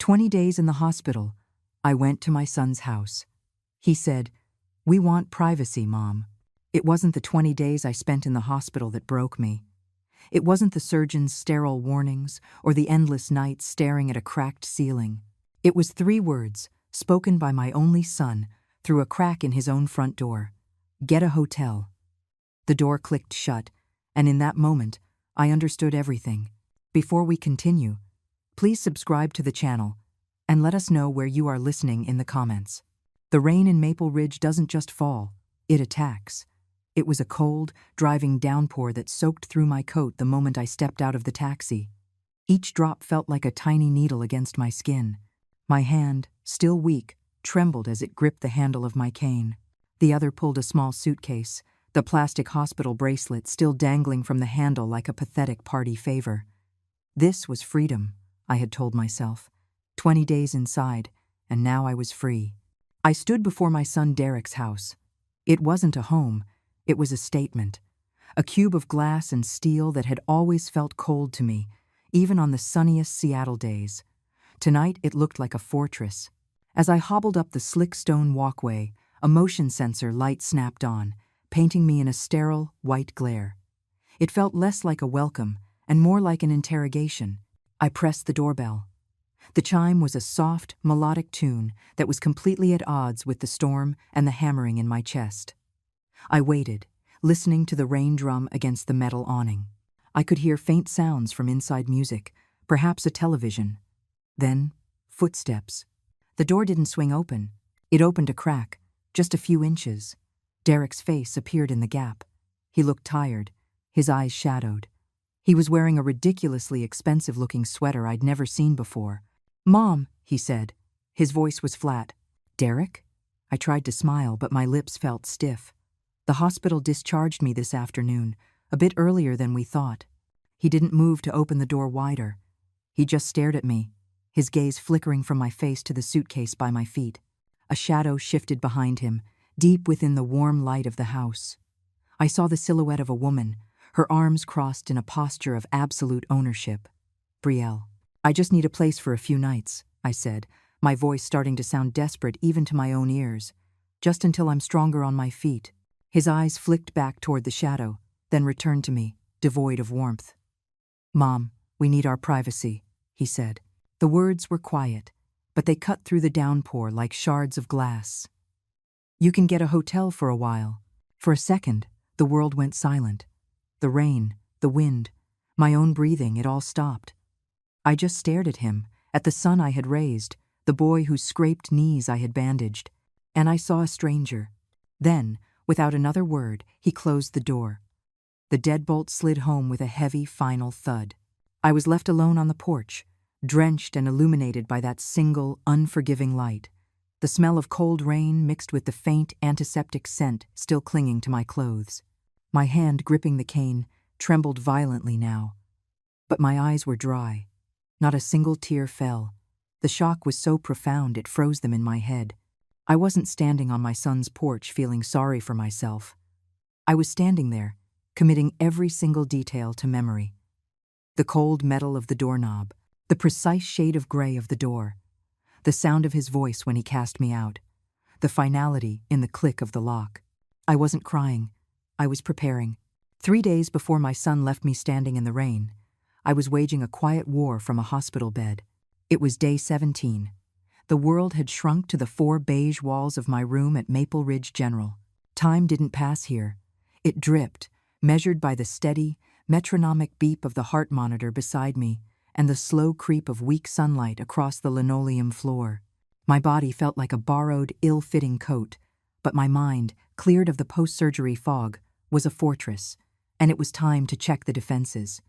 20 days in the hospital. I went to my son's house. He said, "We want privacy, Mom." It wasn't the 20 days I spent in the hospital that broke me. It wasn't the surgeon's sterile warnings or the endless nights staring at a cracked ceiling. It was 3 words, spoken by my only son through a crack in his own front door. "Get a hotel." The door clicked shut, and in that moment, I understood everything. Before we continue, please subscribe to the channel and let us know where you are listening in the comments. The rain in Maple Ridge doesn't just fall, it attacks. It was a cold, driving downpour that soaked through my coat the moment I stepped out of the taxi. Each drop felt like a tiny needle against my skin. My hand, still weak, trembled as it gripped the handle of my cane. The other pulled a small suitcase, the plastic hospital bracelet still dangling from the handle like a pathetic party favor. This was freedom, I had told myself. 20 days inside, and now I was free. I stood before my son Derek's house. It wasn't a home, it was a statement. A cube of glass and steel that had always felt cold to me, even on the sunniest Seattle days. Tonight it looked like a fortress. As I hobbled up the slick stone walkway, a motion sensor light snapped on, painting me in a sterile, white glare. It felt less like a welcome and more like an interrogation. I pressed the doorbell. The chime was a soft, melodic tune that was completely at odds with the storm and the hammering in my chest. I waited, listening to the rain drum against the metal awning. I could hear faint sounds from inside music, perhaps a television. Then, footsteps. The door didn't swing open. It opened a crack, just a few inches. Derek's face appeared in the gap. He looked tired, his eyes shadowed. He was wearing a ridiculously expensive-looking sweater I'd never seen before. "Mom," he said. His voice was flat. "Derek?" I tried to smile, but my lips felt stiff. "The hospital discharged me this afternoon, a bit earlier than we thought." He didn't move to open the door wider. He just stared at me, his gaze flickering from my face to the suitcase by my feet. A shadow shifted behind him, deep within the warm light of the house. I saw the silhouette of a woman, her arms crossed in a posture of absolute ownership. "Brielle, I just need a place for a few nights," I said, my voice starting to sound desperate even to my own ears. "Just until I'm stronger on my feet." His eyes flicked back toward the shadow, then returned to me, devoid of warmth. "Mom, we need our privacy," he said. The words were quiet, but they cut through the downpour like shards of glass. "You can get a hotel for a while." For a second, the world went silent. The rain, the wind, my own breathing, it all stopped. I just stared at him, at the son I had raised, the boy whose scraped knees I had bandaged, and I saw a stranger. Then, without another word, he closed the door. The deadbolt slid home with a heavy, final thud. I was left alone on the porch, drenched and illuminated by that single, unforgiving light. The smell of cold rain mixed with the faint antiseptic scent still clinging to my clothes. My hand gripping the cane trembled violently now. But my eyes were dry. Not a single tear fell. The shock was so profound it froze them in my head. I wasn't standing on my son's porch feeling sorry for myself. I was standing there, committing every single detail to memory. The cold metal of the doorknob, the precise shade of gray of the door, the sound of his voice when he cast me out, the finality in the click of the lock. I wasn't crying. I was preparing. 3 days before my son left me standing in the rain, I was waging a quiet war from a hospital bed. It was day 17. The world had shrunk to the 4 beige walls of my room at Maple Ridge General. Time didn't pass here. It dripped, measured by the steady, metronomic beep of the heart monitor beside me and the slow creep of weak sunlight across the linoleum floor. My body felt like a borrowed, ill-fitting coat, but my mind, cleared of the post-surgery fog, was a fortress, and it was time to check the defenses.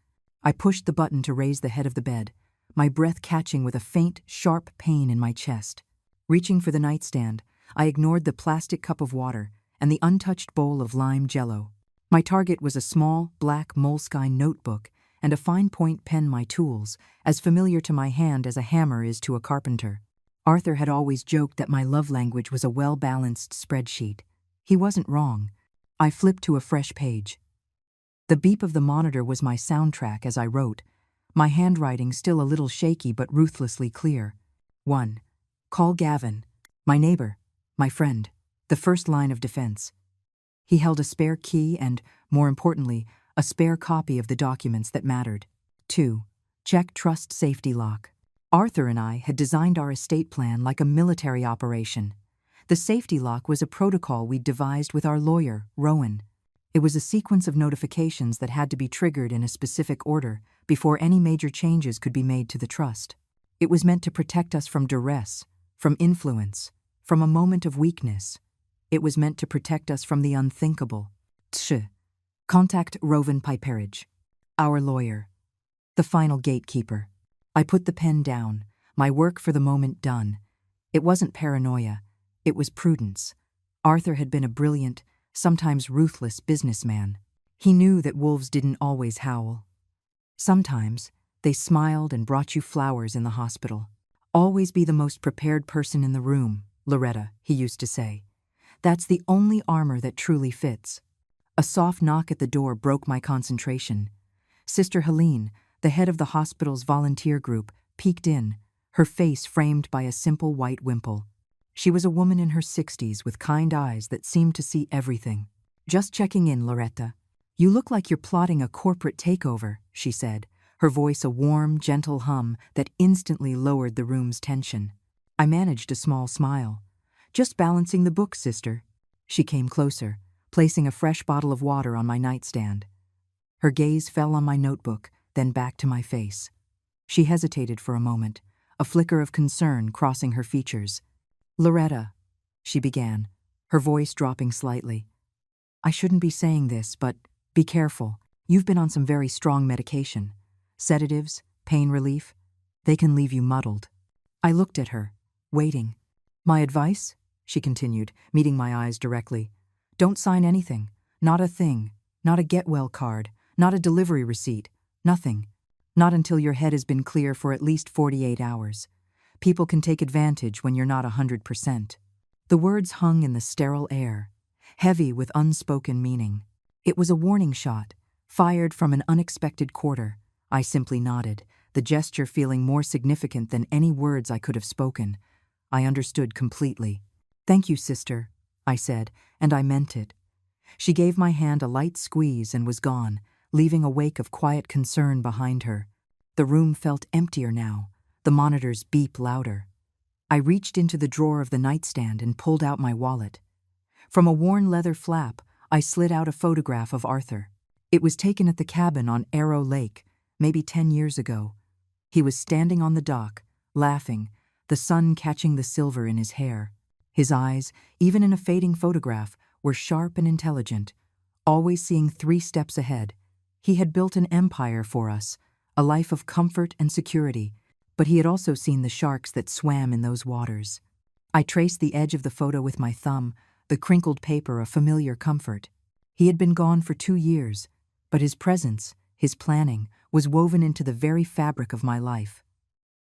I pushed the button to raise the head of the bed, my breath catching with a faint, sharp pain in my chest. Reaching for the nightstand, I ignored the plastic cup of water and the untouched bowl of lime jello. My target was a small, black Moleskine notebook and a fine-point pen, my tools, as familiar to my hand as a hammer is to a carpenter. Arthur had always joked that my love language was a well-balanced spreadsheet. He wasn't wrong. I flipped to a fresh page. The beep of the monitor was my soundtrack as I wrote, my handwriting still a little shaky but ruthlessly clear. 1. Call Gavin, my neighbor, my friend, the first line of defense. He held a spare key and, more importantly, a spare copy of the documents that mattered. 2. Check trust safety lock. Arthur and I had designed our estate plan like a military operation. The safety lock was a protocol we'd devised with our lawyer, Rowan. It was a sequence of notifications that had to be triggered in a specific order before any major changes could be made to the trust. It was meant to protect us from duress, from influence, from a moment of weakness. It was meant to protect us from the unthinkable. Contact Rowan Piperage, our lawyer, the final gatekeeper. I put the pen down, my work for the moment done. It wasn't paranoia, it was prudence. Arthur had been a brilliant, sometimes ruthless businessman. He knew that wolves didn't always howl. Sometimes they smiled and brought you flowers in the hospital. Always be the most prepared person in the room, Loretta, he used to say. That's the only armor that truly fits. A soft knock at the door broke my concentration. Sister Helene, the head of the hospital's volunteer group, peeked in, her face framed by a simple white wimple. She was a woman in her 60s with kind eyes that seemed to see everything. Just checking in, Loretta. You look like you're plotting a corporate takeover, she said, her voice a warm, gentle hum that instantly lowered the room's tension. I managed a small smile. Just balancing the books, sister. She came closer, placing a fresh bottle of water on my nightstand. Her gaze fell on my notebook, then back to my face. She hesitated for a moment, a flicker of concern crossing her features. Loretta, she began, her voice dropping slightly. I shouldn't be saying this, but be careful. You've been on some very strong medication. Sedatives, pain relief, they can leave you muddled. I looked at her, waiting. My advice? She continued, meeting my eyes directly. Don't sign anything, not a thing, not a get-well card, not a delivery receipt, nothing. Not until your head has been clear for at least 48 hours. People can take advantage when you're not 100%. The words hung in the sterile air, heavy with unspoken meaning. It was a warning shot, fired from an unexpected quarter. I simply nodded, the gesture feeling more significant than any words I could have spoken. I understood completely. Thank you, sister, I said, and I meant it. She gave my hand a light squeeze and was gone, leaving a wake of quiet concern behind her. The room felt emptier now, the monitors beep louder. I reached into the drawer of the nightstand and pulled out my wallet. From a worn leather flap, I slid out a photograph of Arthur. It was taken at the cabin on Arrow Lake, maybe 10 years ago. He was standing on the dock, laughing, the sun catching the silver in his hair. His eyes, even in a fading photograph, were sharp and intelligent, always seeing 3 steps ahead. He had built an empire for us, a life of comfort and security, but he had also seen the sharks that swam in those waters. I traced the edge of the photo with my thumb, the crinkled paper a familiar comfort. He had been gone for 2 years, but his presence, his planning, was woven into the very fabric of my life.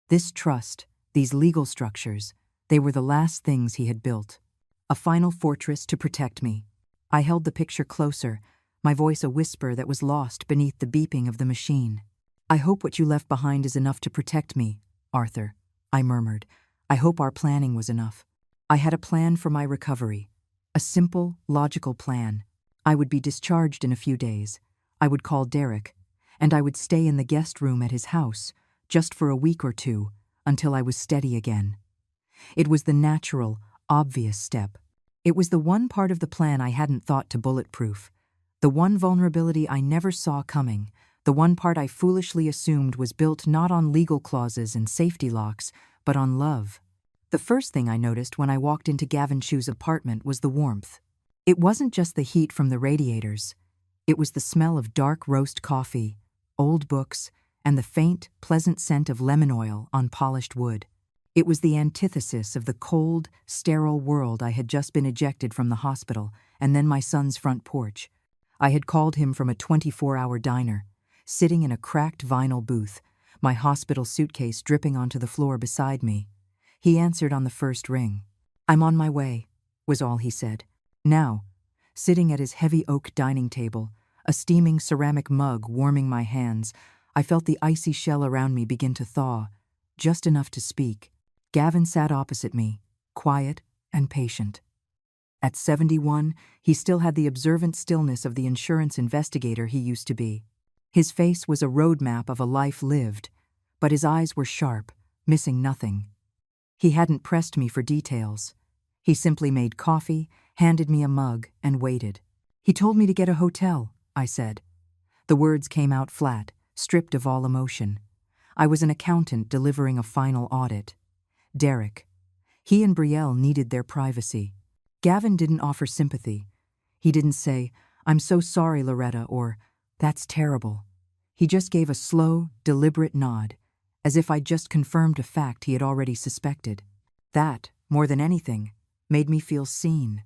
This trust, these legal structures, they were the last things he had built. A final fortress to protect me. I held the picture closer, my voice a whisper that was lost beneath the beeping of the machine. I hope what you left behind is enough to protect me, Arthur, I murmured. I hope our planning was enough. I had a plan for my recovery. A simple, logical plan. I would be discharged in a few days. I would call Derek, and I would stay in the guest room at his house, just for a week or 2, until I was steady again. It was the natural, obvious step. It was the one part of the plan I hadn't thought to bulletproof, the one vulnerability I never saw coming, the one part I foolishly assumed was built not on legal clauses and safety locks, but on love. The first thing I noticed when I walked into Gavin Shu's apartment was the warmth. It wasn't just the heat from the radiators. It was the smell of dark roast coffee, old books, and the faint, pleasant scent of lemon oil on polished wood. It was the antithesis of the cold, sterile world I had just been ejected from the hospital, and then my son's front porch. I had called him from a 24-hour diner, sitting in a cracked vinyl booth, my hospital suitcase dripping onto the floor beside me. He answered on the first ring. "I'm on my way," was all he said. Now, sitting at his heavy oak dining table, a steaming ceramic mug warming my hands, I felt the icy shell around me begin to thaw, just enough to speak. Gavin sat opposite me, quiet and patient. At 71, he still had the observant stillness of the insurance investigator he used to be. His face was a roadmap of a life lived, but his eyes were sharp, missing nothing. He hadn't pressed me for details. He simply made coffee, handed me a mug, and waited. He told me to get a hotel, I said. The words came out flat, stripped of all emotion. I was an accountant delivering a final audit. Derek. He and Brielle needed their privacy. Gavin didn't offer sympathy. He didn't say, "I'm so sorry, Loretta," or "That's terrible." He just gave a slow, deliberate nod, as if I'd just confirmed a fact he had already suspected. That, more than anything, made me feel seen.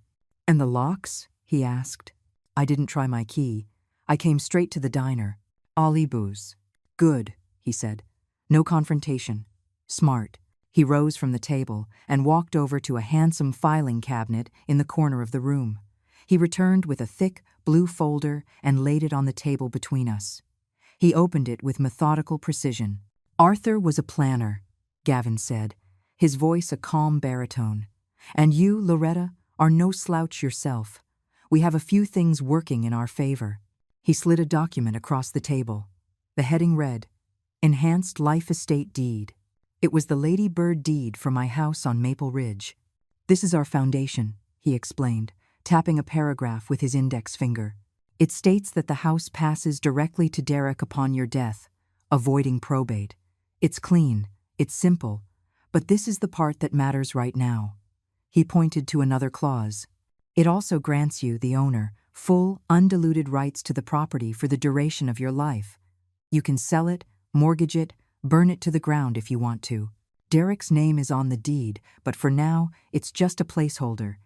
"And the locks?" he asked. I didn't try my key. I came straight to the diner. "Ali booze." "Good," he said. "No confrontation. Smart." He rose from the table and walked over to a handsome filing cabinet in the corner of the room. He returned with a thick, blue folder and laid it on the table between us. He opened it with methodical precision. "Arthur was a planner," Gavin said, his voice a calm baritone. "And you, Loretta, are no slouch yourself. We have a few things working in our favor." He slid a document across the table. The heading read, "Enhanced Life Estate Deed." It was the Lady Bird deed for my house on Maple Ridge. "This is our foundation," he explained, tapping a paragraph with his index finger. "It states that the house passes directly to Derek upon your death, avoiding probate. It's clean, it's simple, but this is the part that matters right now." He pointed to another clause. "It also grants you, the owner, full, undiluted rights to the property for the duration of your life. You can sell it, mortgage it, burn it to the ground if you want to. Derek's name is on the deed, but for now, it's just a placeholder.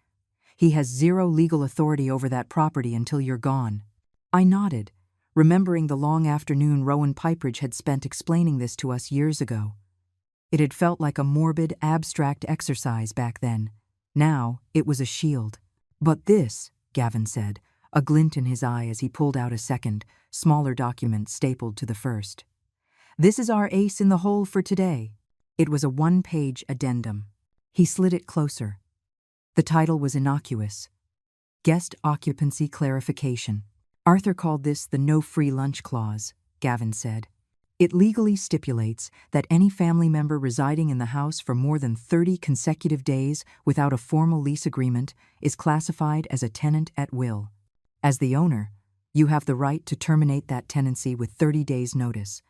He has zero legal authority over that property until you're gone." I nodded, remembering the long afternoon Rowan Piperidge had spent explaining this to us years ago. It had felt like a morbid, abstract exercise back then. Now, it was a shield. "But this," Gavin said, a glint in his eye as he pulled out a second, smaller document stapled to the first. "This is our ace in the hole for today." It was a one-page addendum. He slid it closer. The title was innocuous. "Guest Occupancy Clarification." Arthur called this the "no free lunch clause," Gavin said. "It legally stipulates that any family member residing in the house for more than 30 consecutive days without a formal lease agreement is classified as a tenant at will. As the owner, you have the right to terminate that tenancy with 30 days' notice.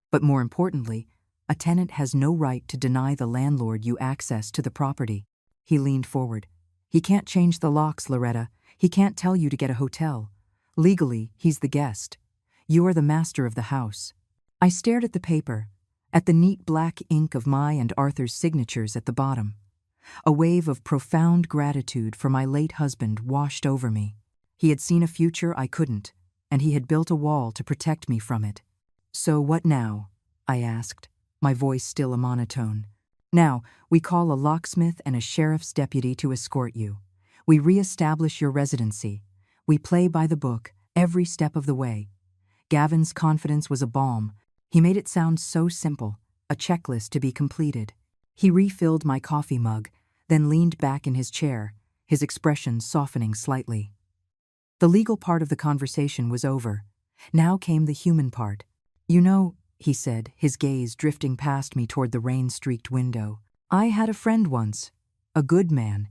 But more importantly, a tenant has no right to deny the landlord you access to the property." He leaned forward. "He can't change the locks, Loretta. He can't tell you to get a hotel. Legally, he's the guest. You are the master of the house." I stared at the paper, at the neat black ink of my and Arthur's signatures at the bottom. A wave of profound gratitude for my late husband washed over me. He had seen a future I couldn't, and he had built a wall to protect me from it. "So what now?" I asked, my voice still a monotone. "Now, we call a locksmith and a sheriff's deputy to escort you. We re-establish your residency. We play by the book, every step of the way." Gavin's confidence was a balm. He made it sound so simple, a checklist to be completed. He refilled my coffee mug, then leaned back in his chair, his expression softening slightly. The legal part of the conversation was over. Now came the human part. "You know," he said, his gaze drifting past me toward the rain-streaked window, "I had a friend once. A good man.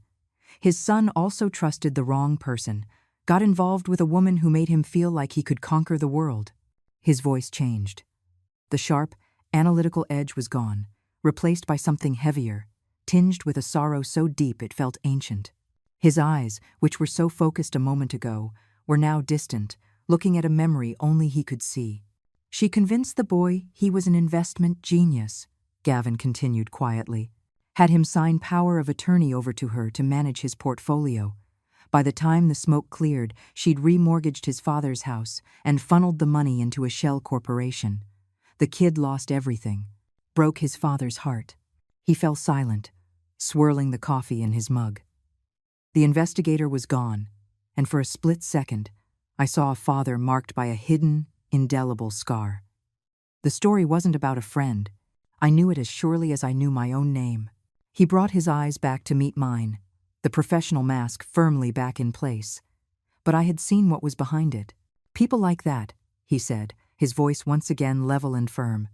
His son also trusted the wrong person, got involved with a woman who made him feel like he could conquer the world." His voice changed. The sharp, analytical edge was gone, replaced by something heavier, tinged with a sorrow so deep it felt ancient. His eyes, which were so focused a moment ago, were now distant, looking at a memory only he could see. "She convinced the boy he was an investment genius," Gavin continued quietly. "Had him sign power of attorney over to her to manage his portfolio. By the time the smoke cleared, she'd remortgaged his father's house and funneled the money into a shell corporation. The kid lost everything, broke his father's heart." He fell silent, swirling the coffee in his mug. The investigator was gone, and for a split second, I saw a father marked by a hidden, indelible scar. The story wasn't about a friend. I knew it as surely as I knew my own name. He brought his eyes back to meet mine, the professional mask firmly back in place. But I had seen what was behind it. People like that, he said, his voice once again level and firm.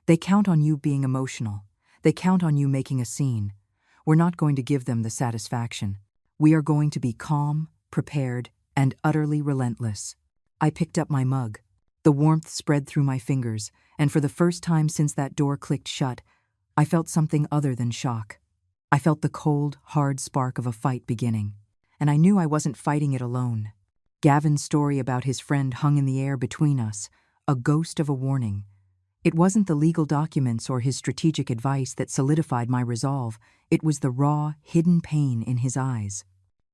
They count on you being emotional. They count on you making a scene. We're not going to give them the satisfaction. We are going to be calm, prepared, and utterly relentless. I picked up my mug. The warmth spread through my fingers, and for the first time since that door clicked shut, I felt something other than shock. I felt the cold, hard spark of a fight beginning, and I knew I wasn't fighting it alone. Gavin's story about his friend hung in the air between us, a ghost of a warning. It wasn't the legal documents or his strategic advice that solidified my resolve. It was the raw, hidden pain in his eyes.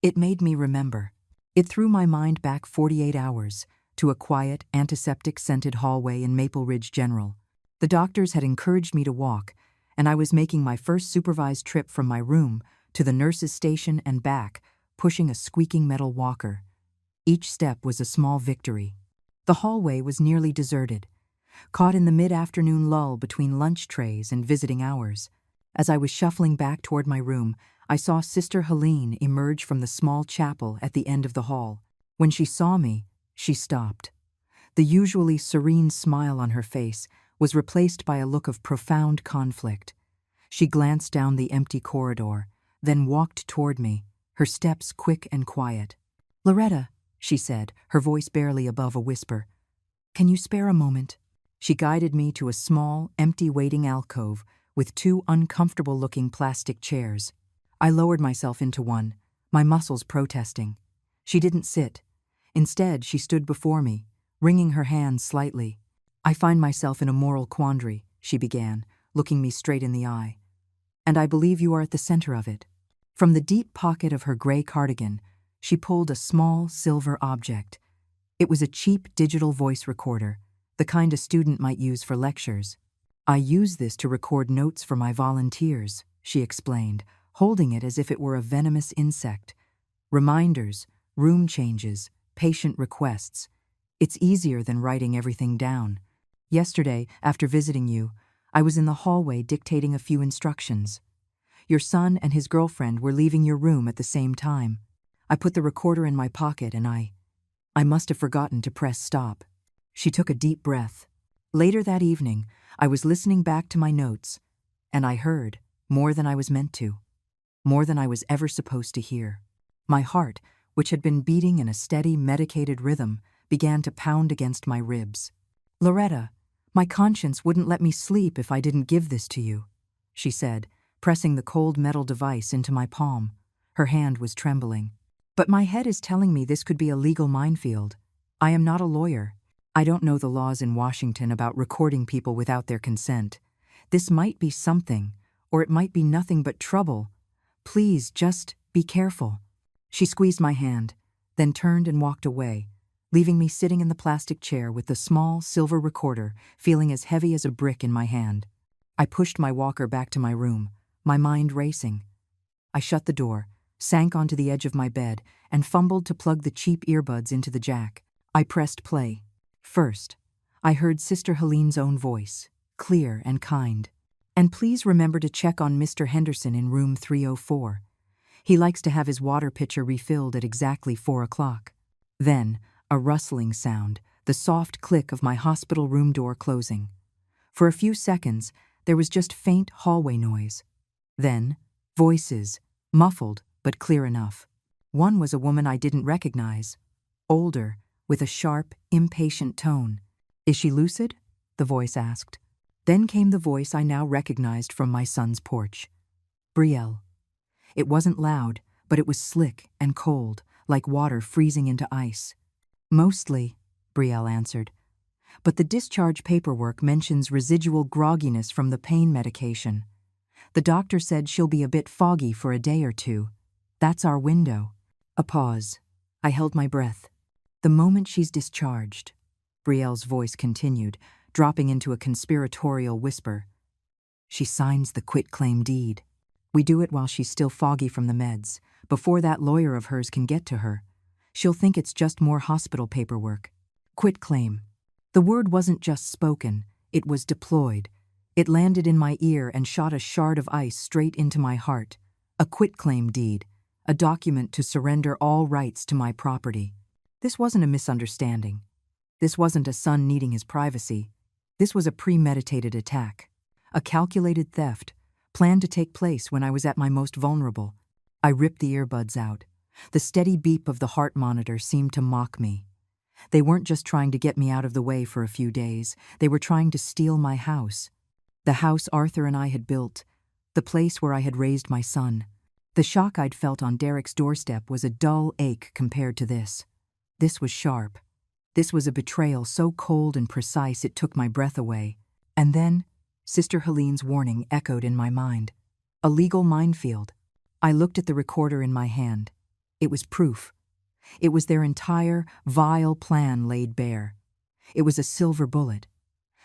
It made me remember. It threw my mind back 48 hours to a quiet, antiseptic-scented hallway in Maple Ridge General. The doctors had encouraged me to walk, and I was making my first supervised trip from my room to the nurse's station and back, pushing a squeaking metal walker. Each step was a small victory. The hallway was nearly deserted, caught in the mid-afternoon lull between lunch trays and visiting hours. As I was shuffling back toward my room, I saw Sister Helene emerge from the small chapel at the end of the hall. When she saw me, she stopped. The usually serene smile on her face was replaced by a look of profound conflict. She glanced down the empty corridor, then walked toward me, her steps quick and quiet. "Loretta," she said, her voice barely above a whisper, "can you spare a moment?" She guided me to a small, empty waiting alcove with two uncomfortable-looking plastic chairs. I lowered myself into one, my muscles protesting. She didn't sit. Instead, she stood before me, wringing her hands slightly. "I find myself in a moral quandary," she began, looking me straight in the eye. "And I believe you are at the center of it." From the deep pocket of her gray cardigan, she pulled a small, silver object. It was a cheap digital voice recorder, the kind a student might use for lectures. "I use this to record notes for my volunteers," she explained, holding it as if it were a venomous insect. "Reminders, room changes, patient requests. It's easier than writing everything down. Yesterday, after visiting you, I was in the hallway dictating a few instructions. Your son and his girlfriend were leaving your room at the same time. I put the recorder in my pocket and I must have forgotten to press stop." She took a deep breath. Later that evening, I was listening back to my notes, and I heard more than I was meant to, more than I was ever supposed to hear. My heart, which had been beating in a steady, medicated rhythm, began to pound against my ribs. "Loretta, my conscience wouldn't let me sleep if I didn't give this to you," she said, pressing the cold metal device into my palm. Her hand was trembling. "But my head is telling me this could be a legal minefield. I am not a lawyer. I don't know the laws in Washington about recording people without their consent. This might be something, or it might be nothing but trouble. Please, just be careful." She squeezed my hand, then turned and walked away, leaving me sitting in the plastic chair with the small, silver recorder feeling as heavy as a brick in my hand. I pushed my walker back to my room, my mind racing. I shut the door, sank onto the edge of my bed, and fumbled to plug the cheap earbuds into the jack. I pressed play. First, I heard Sister Helene's own voice, clear and kind. "And please remember to check on Mr. Henderson in room 304. He likes to have his water pitcher refilled at exactly 4 o'clock. Then, a rustling sound, the soft click of my hospital room door closing. For a few seconds, there was just faint hallway noise. Then, voices, muffled but clear enough. One was a woman I didn't recognize, older, with a sharp, impatient tone. "Is she lucid?" the voice asked. Then came the voice I now recognized from my son's porch. "Brielle." It wasn't loud, but it was slick and cold, like water freezing into ice. "Mostly," Brielle answered. "But the discharge paperwork mentions residual grogginess from the pain medication. The doctor said she'll be a bit foggy for a day or two. That's our window." A pause. I held my breath. "The moment she's discharged," Brielle's voice continued, dropping into a conspiratorial whisper, "she signs the quitclaim deed. We do it while she's still foggy from the meds, before that lawyer of hers can get to her. She'll think it's just more hospital paperwork. Quitclaim." The word wasn't just spoken, it was deployed. It landed in my ear and shot a shard of ice straight into my heart. A quitclaim deed, a document to surrender all rights to my property. This wasn't a misunderstanding. This wasn't a son needing his privacy. This was a premeditated attack. A calculated theft, planned to take place when I was at my most vulnerable. I ripped the earbuds out. The steady beep of the heart monitor seemed to mock me. They weren't just trying to get me out of the way for a few days. They were trying to steal my house. The house Arthur and I had built. The place where I had raised my son. The shock I'd felt on Derek's doorstep was a dull ache compared to this. This was sharp. This was a betrayal so cold and precise it took my breath away. And then, Sister Helene's warning echoed in my mind. A legal minefield. I looked at the recorder in my hand. It was proof. It was their entire, vile plan laid bare. It was a silver bullet.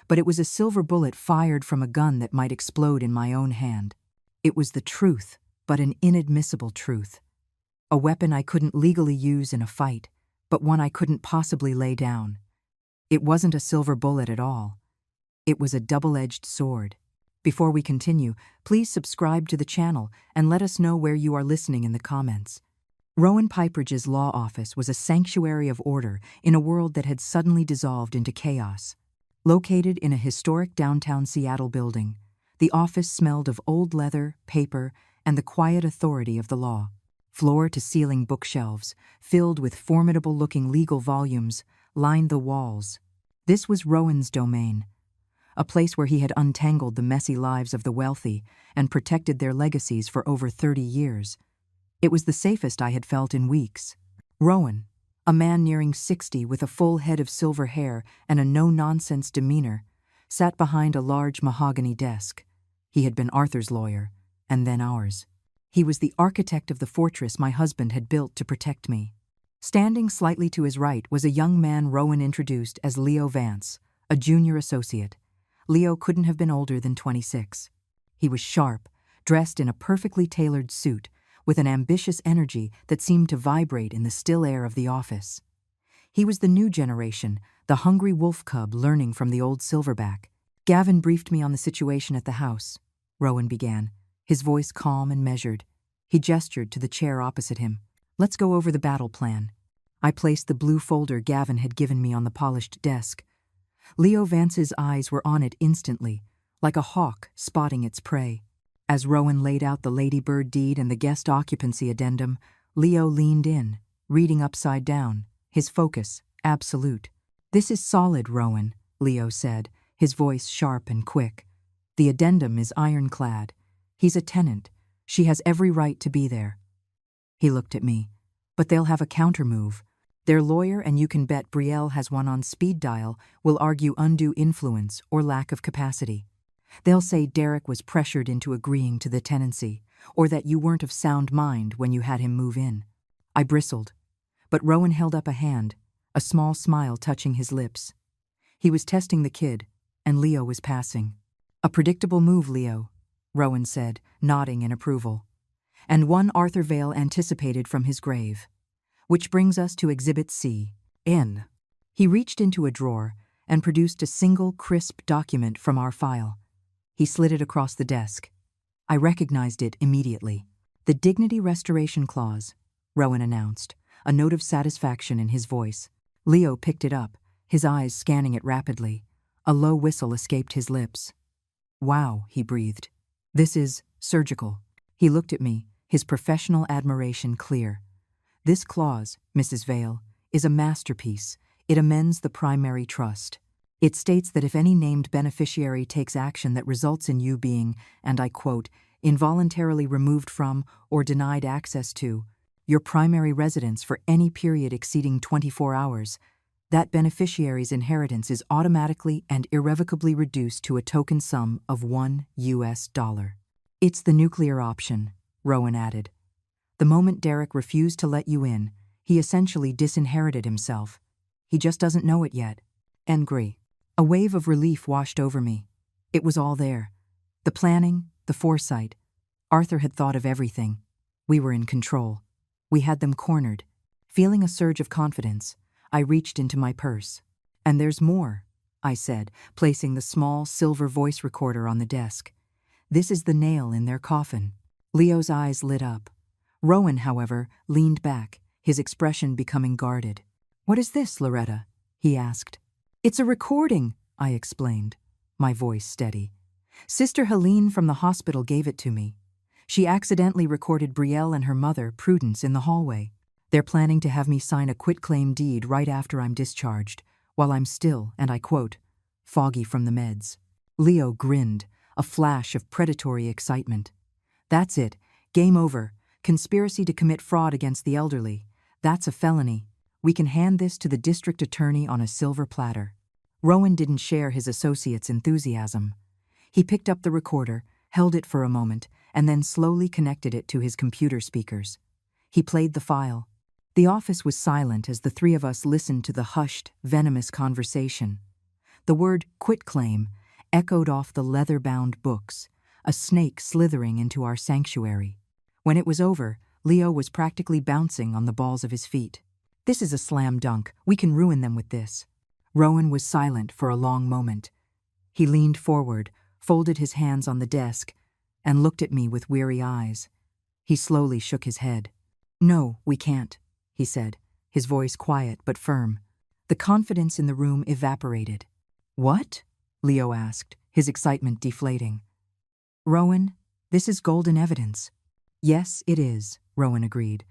But it was a silver bullet fired from a gun that might explode in my own hand. It was the truth, but an inadmissible truth. A weapon I couldn't legally use in a fight, but one I couldn't possibly lay down. It wasn't a silver bullet at all. It was a double-edged sword. Before we continue, please subscribe to the channel and let us know where you are listening in the comments. Rowan Piperidge's law office was a sanctuary of order in a world that had suddenly dissolved into chaos. Located in a historic downtown Seattle building, the office smelled of old leather, paper, and the quiet authority of the law. Floor-to-ceiling bookshelves, filled with formidable-looking legal volumes, lined the walls. This was Rowan's domain, a place where he had untangled the messy lives of the wealthy and protected their legacies for over 30 years. It was the safest I had felt in weeks. Rowan, a man nearing 60 with a full head of silver hair and a no-nonsense demeanor, sat behind a large mahogany desk. He had been Arthur's lawyer, and then ours. He was the architect of the fortress my husband had built to protect me. Standing slightly to his right was a young man Rowan introduced as Leo Vance, a junior associate. Leo couldn't have been older than 26. He was sharp, dressed in a perfectly tailored suit, with an ambitious energy that seemed to vibrate in the still air of the office. He was the new generation, the hungry wolf cub learning from the old silverback. Gavin briefed me on the situation at the house, Rowan began, his voice calm and measured. He gestured to the chair opposite him. Let's go over the battle plan. I placed the blue folder Gavin had given me on the polished desk. Leo Vance's eyes were on it instantly, like a hawk spotting its prey. As Rowan laid out the ladybird deed and the guest occupancy addendum, Leo leaned in, reading upside down, his focus absolute. This is solid, Rowan, Leo said, his voice sharp and quick. The addendum is ironclad. He's a tenant. She has every right to be there. He looked at me. But they'll have a countermove. Their lawyer, and you can bet Brielle has one on speed dial, will argue undue influence or lack of capacity. They'll say Derek was pressured into agreeing to the tenancy, or that you weren't of sound mind when you had him move in. I bristled, but Rowan held up a hand, a small smile touching his lips. He was testing the kid, and Leo was passing. A predictable move, Leo, Rowan said, nodding in approval. And one Arthur Vale anticipated from his grave. Which brings us to Exhibit C, N. He reached into a drawer and produced a single, crisp document from our file. He slid it across the desk. I recognized it immediately. The Dignity Restoration Clause, Rowan announced, a note of satisfaction in his voice. Leo picked it up, his eyes scanning it rapidly. A low whistle escaped his lips. Wow, he breathed. This is surgical. He looked at me, his professional admiration clear. This clause, Mrs. Vale, is a masterpiece. It amends the primary trust. It states that if any named beneficiary takes action that results in you being, and I quote, involuntarily removed from or denied access to your primary residence for any period exceeding 24 hours, that beneficiary's inheritance is automatically and irrevocably reduced to a token sum of $1. It's the nuclear option, Rowan added. The moment Derek refused to let you in, he essentially disinherited himself. He just doesn't know it yet. Angry. A wave of relief washed over me. It was all there. The planning, the foresight. Arthur had thought of everything. We were in control. We had them cornered. Feeling a surge of confidence, I reached into my purse. And there's more, I said, placing the small silver voice recorder on the desk. "This is the nail in their coffin." Leo's eyes lit up. Rowan, however, leaned back, his expression becoming guarded. "What is this, Loretta?" he asked. "It's a recording," I explained, my voice steady. "Sister Helene from the hospital gave it to me. She accidentally recorded Brielle and her mother, Prudence, in the hallway. They're planning to have me sign a quitclaim deed right after I'm discharged, while I'm still, and I quote, foggy from the meds." Leo grinned, a flash of predatory excitement. "That's it. Game over. Conspiracy to commit fraud against the elderly. That's a felony. We can hand this to the district attorney on a silver platter." Rowan didn't share his associate's enthusiasm. He picked up the recorder, held it for a moment, and then slowly connected it to his computer speakers. He played the file. The office was silent as the three of us listened to the hushed, venomous conversation. The word quitclaim echoed off the leather-bound books, a snake slithering into our sanctuary. When it was over, Leo was practically bouncing on the balls of his feet. "This is a slam dunk. We can ruin them with this." Rowan was silent for a long moment. He leaned forward, folded his hands on the desk, and looked at me with weary eyes. He slowly shook his head. "No, we can't," he said, his voice quiet but firm. The confidence in the room evaporated. "What?" Leo asked, his excitement deflating. "Rowan, this is golden evidence." "Yes, it is," Rowan agreed.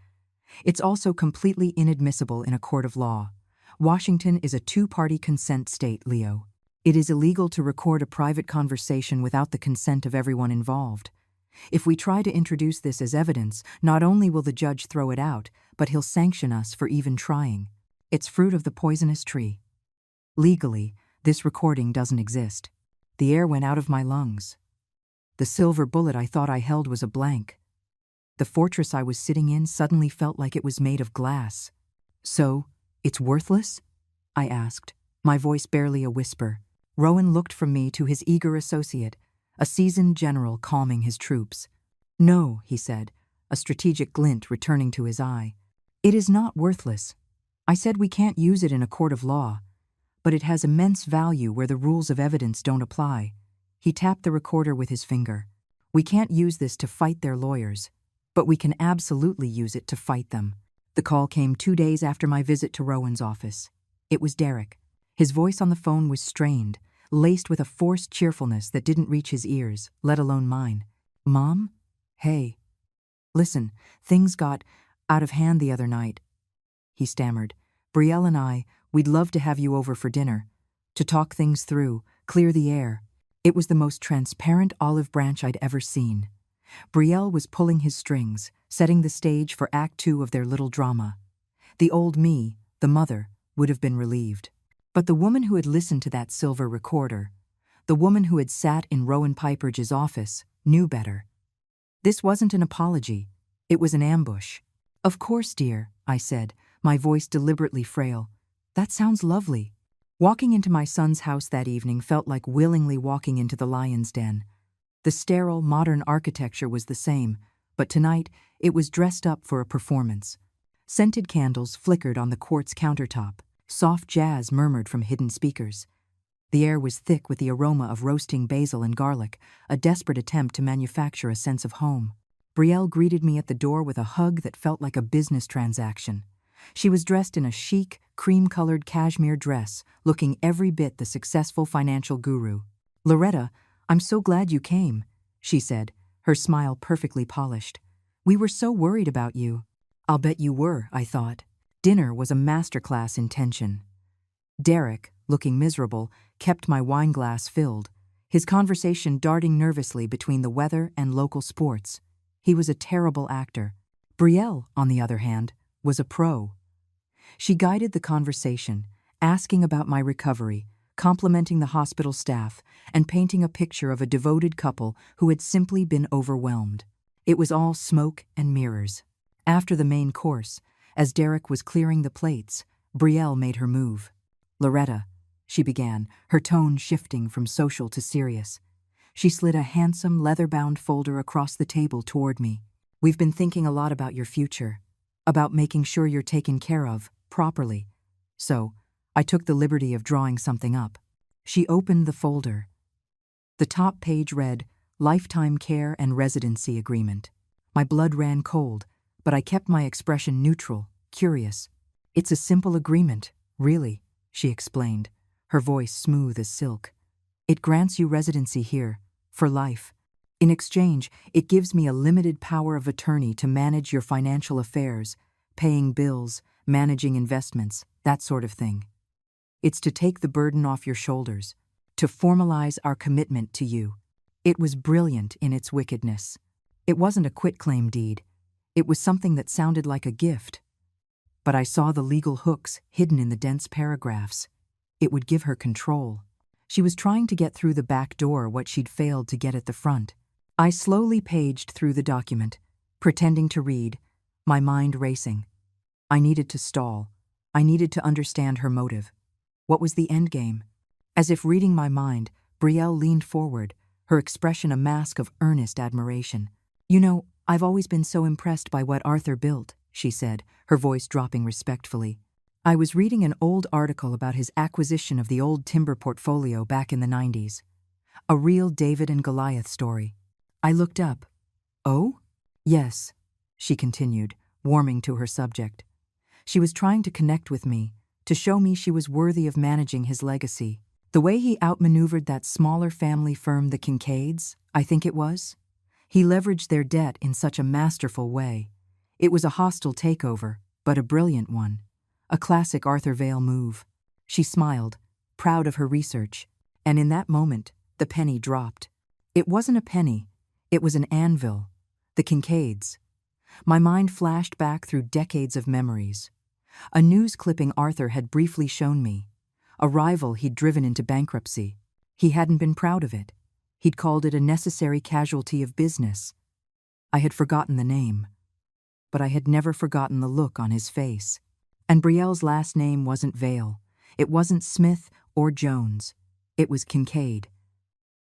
"It's also completely inadmissible in a court of law. Washington is a two-party consent state, Leo. It is illegal to record a private conversation without the consent of everyone involved. If we try to introduce this as evidence, not only will the judge throw it out, but he'll sanction us for even trying. It's fruit of the poisonous tree. Legally, this recording doesn't exist. The air went out of my lungs. The silver bullet I thought I held was a blank. The fortress I was sitting in suddenly felt like it was made of glass. "So, it's worthless?" I asked, my voice barely a whisper. Rowan looked from me to his eager associate, a seasoned general calming his troops. "No," he said, a strategic glint returning to his eye. "It is not worthless. I said we can't use it in a court of law, but it has immense value where the rules of evidence don't apply." He tapped the recorder with his finger. "We can't use this to fight their lawyers, but we can absolutely use it to fight them." The call came 2 days after my visit to Rowan's office. It was Derek. His voice on the phone was strained, laced with a forced cheerfulness that didn't reach his ears, let alone mine. "Mom? Hey. Listen, things got out of hand the other night," he stammered. "Brielle and we'd love to have you over for dinner, to talk things through, clear the air." It was the most transparent olive branch I'd ever seen. Brielle was pulling his strings, setting the stage for Act 2 of their little drama. The old me, the mother, would have been relieved. But the woman who had listened to that silver recorder, the woman who had sat in Rowan Piperidge's office, knew better. This wasn't an apology. It was an ambush. "Of course, dear," I said, my voice deliberately frail. "That sounds lovely." Walking into my son's house that evening felt like willingly walking into the lion's den. The sterile, modern architecture was the same, but tonight it was dressed up for a performance. Scented candles flickered on the quartz countertop. Soft jazz murmured from hidden speakers. The air was thick with the aroma of roasting basil and garlic, a desperate attempt to manufacture a sense of home. Brielle greeted me at the door with a hug that felt like a business transaction. She was dressed in a chic, cream-colored cashmere dress, looking every bit the successful financial guru. "Loretta, I'm so glad you came," she said, her smile perfectly polished. "We were so worried about you." I'll bet you were, I thought. Dinner was a masterclass in tension. Derek, looking miserable, kept my wine glass filled, his conversation darting nervously between the weather and local sports. He was a terrible actor. Brielle, on the other hand, was a pro. She guided the conversation, asking about my recovery, complimenting the hospital staff, and painting a picture of a devoted couple who had simply been overwhelmed. It was all smoke and mirrors. After the main course, as Derek was clearing the plates, Brielle made her move. "Loretta," she began, her tone shifting from social to serious. She slid a handsome, leather-bound folder across the table toward me. "We've been thinking a lot about your future, about making sure you're taken care of, properly. So, I took the liberty of drawing something up." She opened the folder. The top page read, Lifetime Care and Residency Agreement. My blood ran cold, but I kept my expression neutral, curious. It's a simple agreement, really, she explained, her voice smooth as silk. It grants you residency here, for life. In exchange, it gives me a limited power of attorney to manage your financial affairs, paying bills, managing investments, that sort of thing. It's to take the burden off your shoulders, to formalize our commitment to you. It was brilliant in its wickedness. It wasn't a quitclaim deed. It was something that sounded like a gift. But I saw the legal hooks hidden in the dense paragraphs. It would give her control. She was trying to get through the back door what she'd failed to get at the front. I slowly paged through the document, pretending to read, my mind racing. I needed to stall. I needed to understand her motive. What was the endgame? As if reading my mind, Brielle leaned forward, her expression a mask of earnest admiration. You know, I've always been so impressed by what Arthur built, she said, her voice dropping respectfully. I was reading an old article about his acquisition of the old timber portfolio back in the 90s. A real David and Goliath story. I looked up. Oh? Yes, she continued, warming to her subject. She was trying to connect with me, to show me she was worthy of managing his legacy. The way he outmaneuvered that smaller family firm, the Kincaids, I think it was. He leveraged their debt in such a masterful way. It was a hostile takeover, but a brilliant one. A classic Arthur Vale move. She smiled, proud of her research, and in that moment, the penny dropped. It wasn't a penny, it was an anvil. The Kincaids. My mind flashed back through decades of memories. A news clipping Arthur had briefly shown me. A rival he'd driven into bankruptcy. He hadn't been proud of it. He'd called it a necessary casualty of business. I had forgotten the name. But I had never forgotten the look on his face. And Brielle's last name wasn't Vale. It wasn't Smith or Jones. It was Kincaid.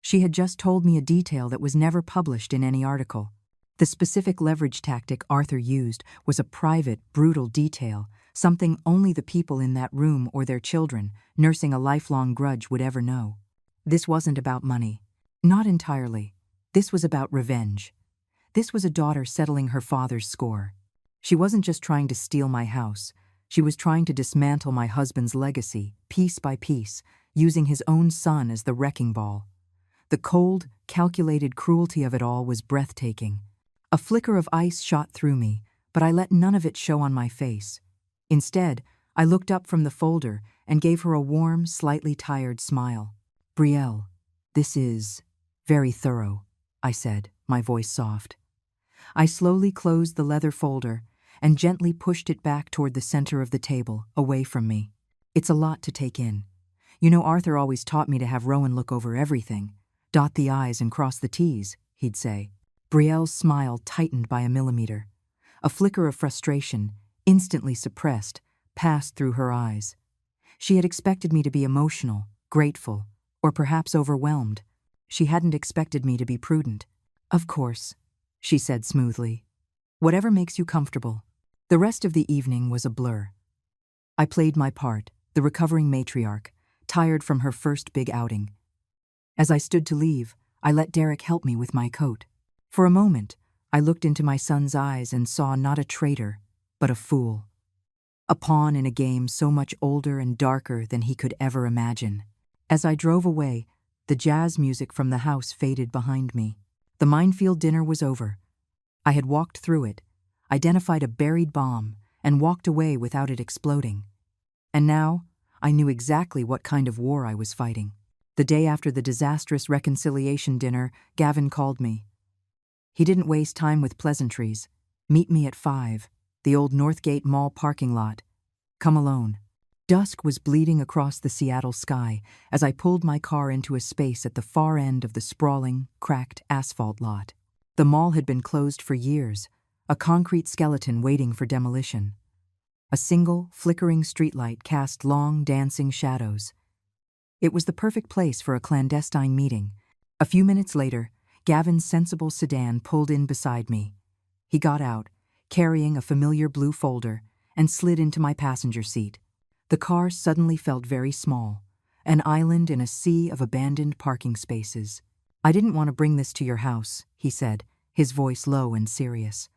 She had just told me a detail that was never published in any article. The specific leverage tactic Arthur used was a private, brutal detail, something only the people in that room or their children, nursing a lifelong grudge, would ever know. This wasn't about money. Not entirely. This was about revenge. This was a daughter settling her father's score. She wasn't just trying to steal my house. She was trying to dismantle my husband's legacy, piece by piece, using his own son as the wrecking ball. The cold, calculated cruelty of it all was breathtaking. A flicker of ice shot through me, but I let none of it show on my face. Instead, I looked up from the folder and gave her a warm, slightly tired smile. Brielle, this is very thorough, I said, my voice soft. I slowly closed the leather folder and gently pushed it back toward the center of the table, away from me. It's a lot to take in. You know, Arthur always taught me to have Rowan look over everything, dot the I's and cross the T's, he'd say. Brielle's smile tightened by a millimeter. A flicker of frustration, instantly suppressed, passed through her eyes. She had expected me to be emotional, grateful, or perhaps overwhelmed. She hadn't expected me to be prudent. Of course, she said smoothly. Whatever makes you comfortable. The rest of the evening was a blur. I played my part, the recovering matriarch, tired from her first big outing. As I stood to leave, I let Derek help me with my coat. For a moment, I looked into my son's eyes and saw not a traitor, but a fool. A pawn in a game so much older and darker than he could ever imagine. As I drove away, the jazz music from the house faded behind me. The minefield dinner was over. I had walked through it, identified a buried bomb, and walked away without it exploding. And now, I knew exactly what kind of war I was fighting. The day after the disastrous reconciliation dinner, Gavin called me. He didn't waste time with pleasantries. Meet me at 5, the old Northgate Mall parking lot. Come alone. Dusk was bleeding across the Seattle sky as I pulled my car into a space at the far end of the sprawling, cracked asphalt lot. The mall had been closed for years, a concrete skeleton waiting for demolition. A single, flickering streetlight cast long, dancing shadows. It was the perfect place for a clandestine meeting. A few minutes later, Gavin's sensible sedan pulled in beside me. He got out, carrying a familiar blue folder, and slid into my passenger seat. The car suddenly felt very small, An island in a sea of abandoned parking spaces. I didn't want to bring this to your house, he said, his voice low and serious.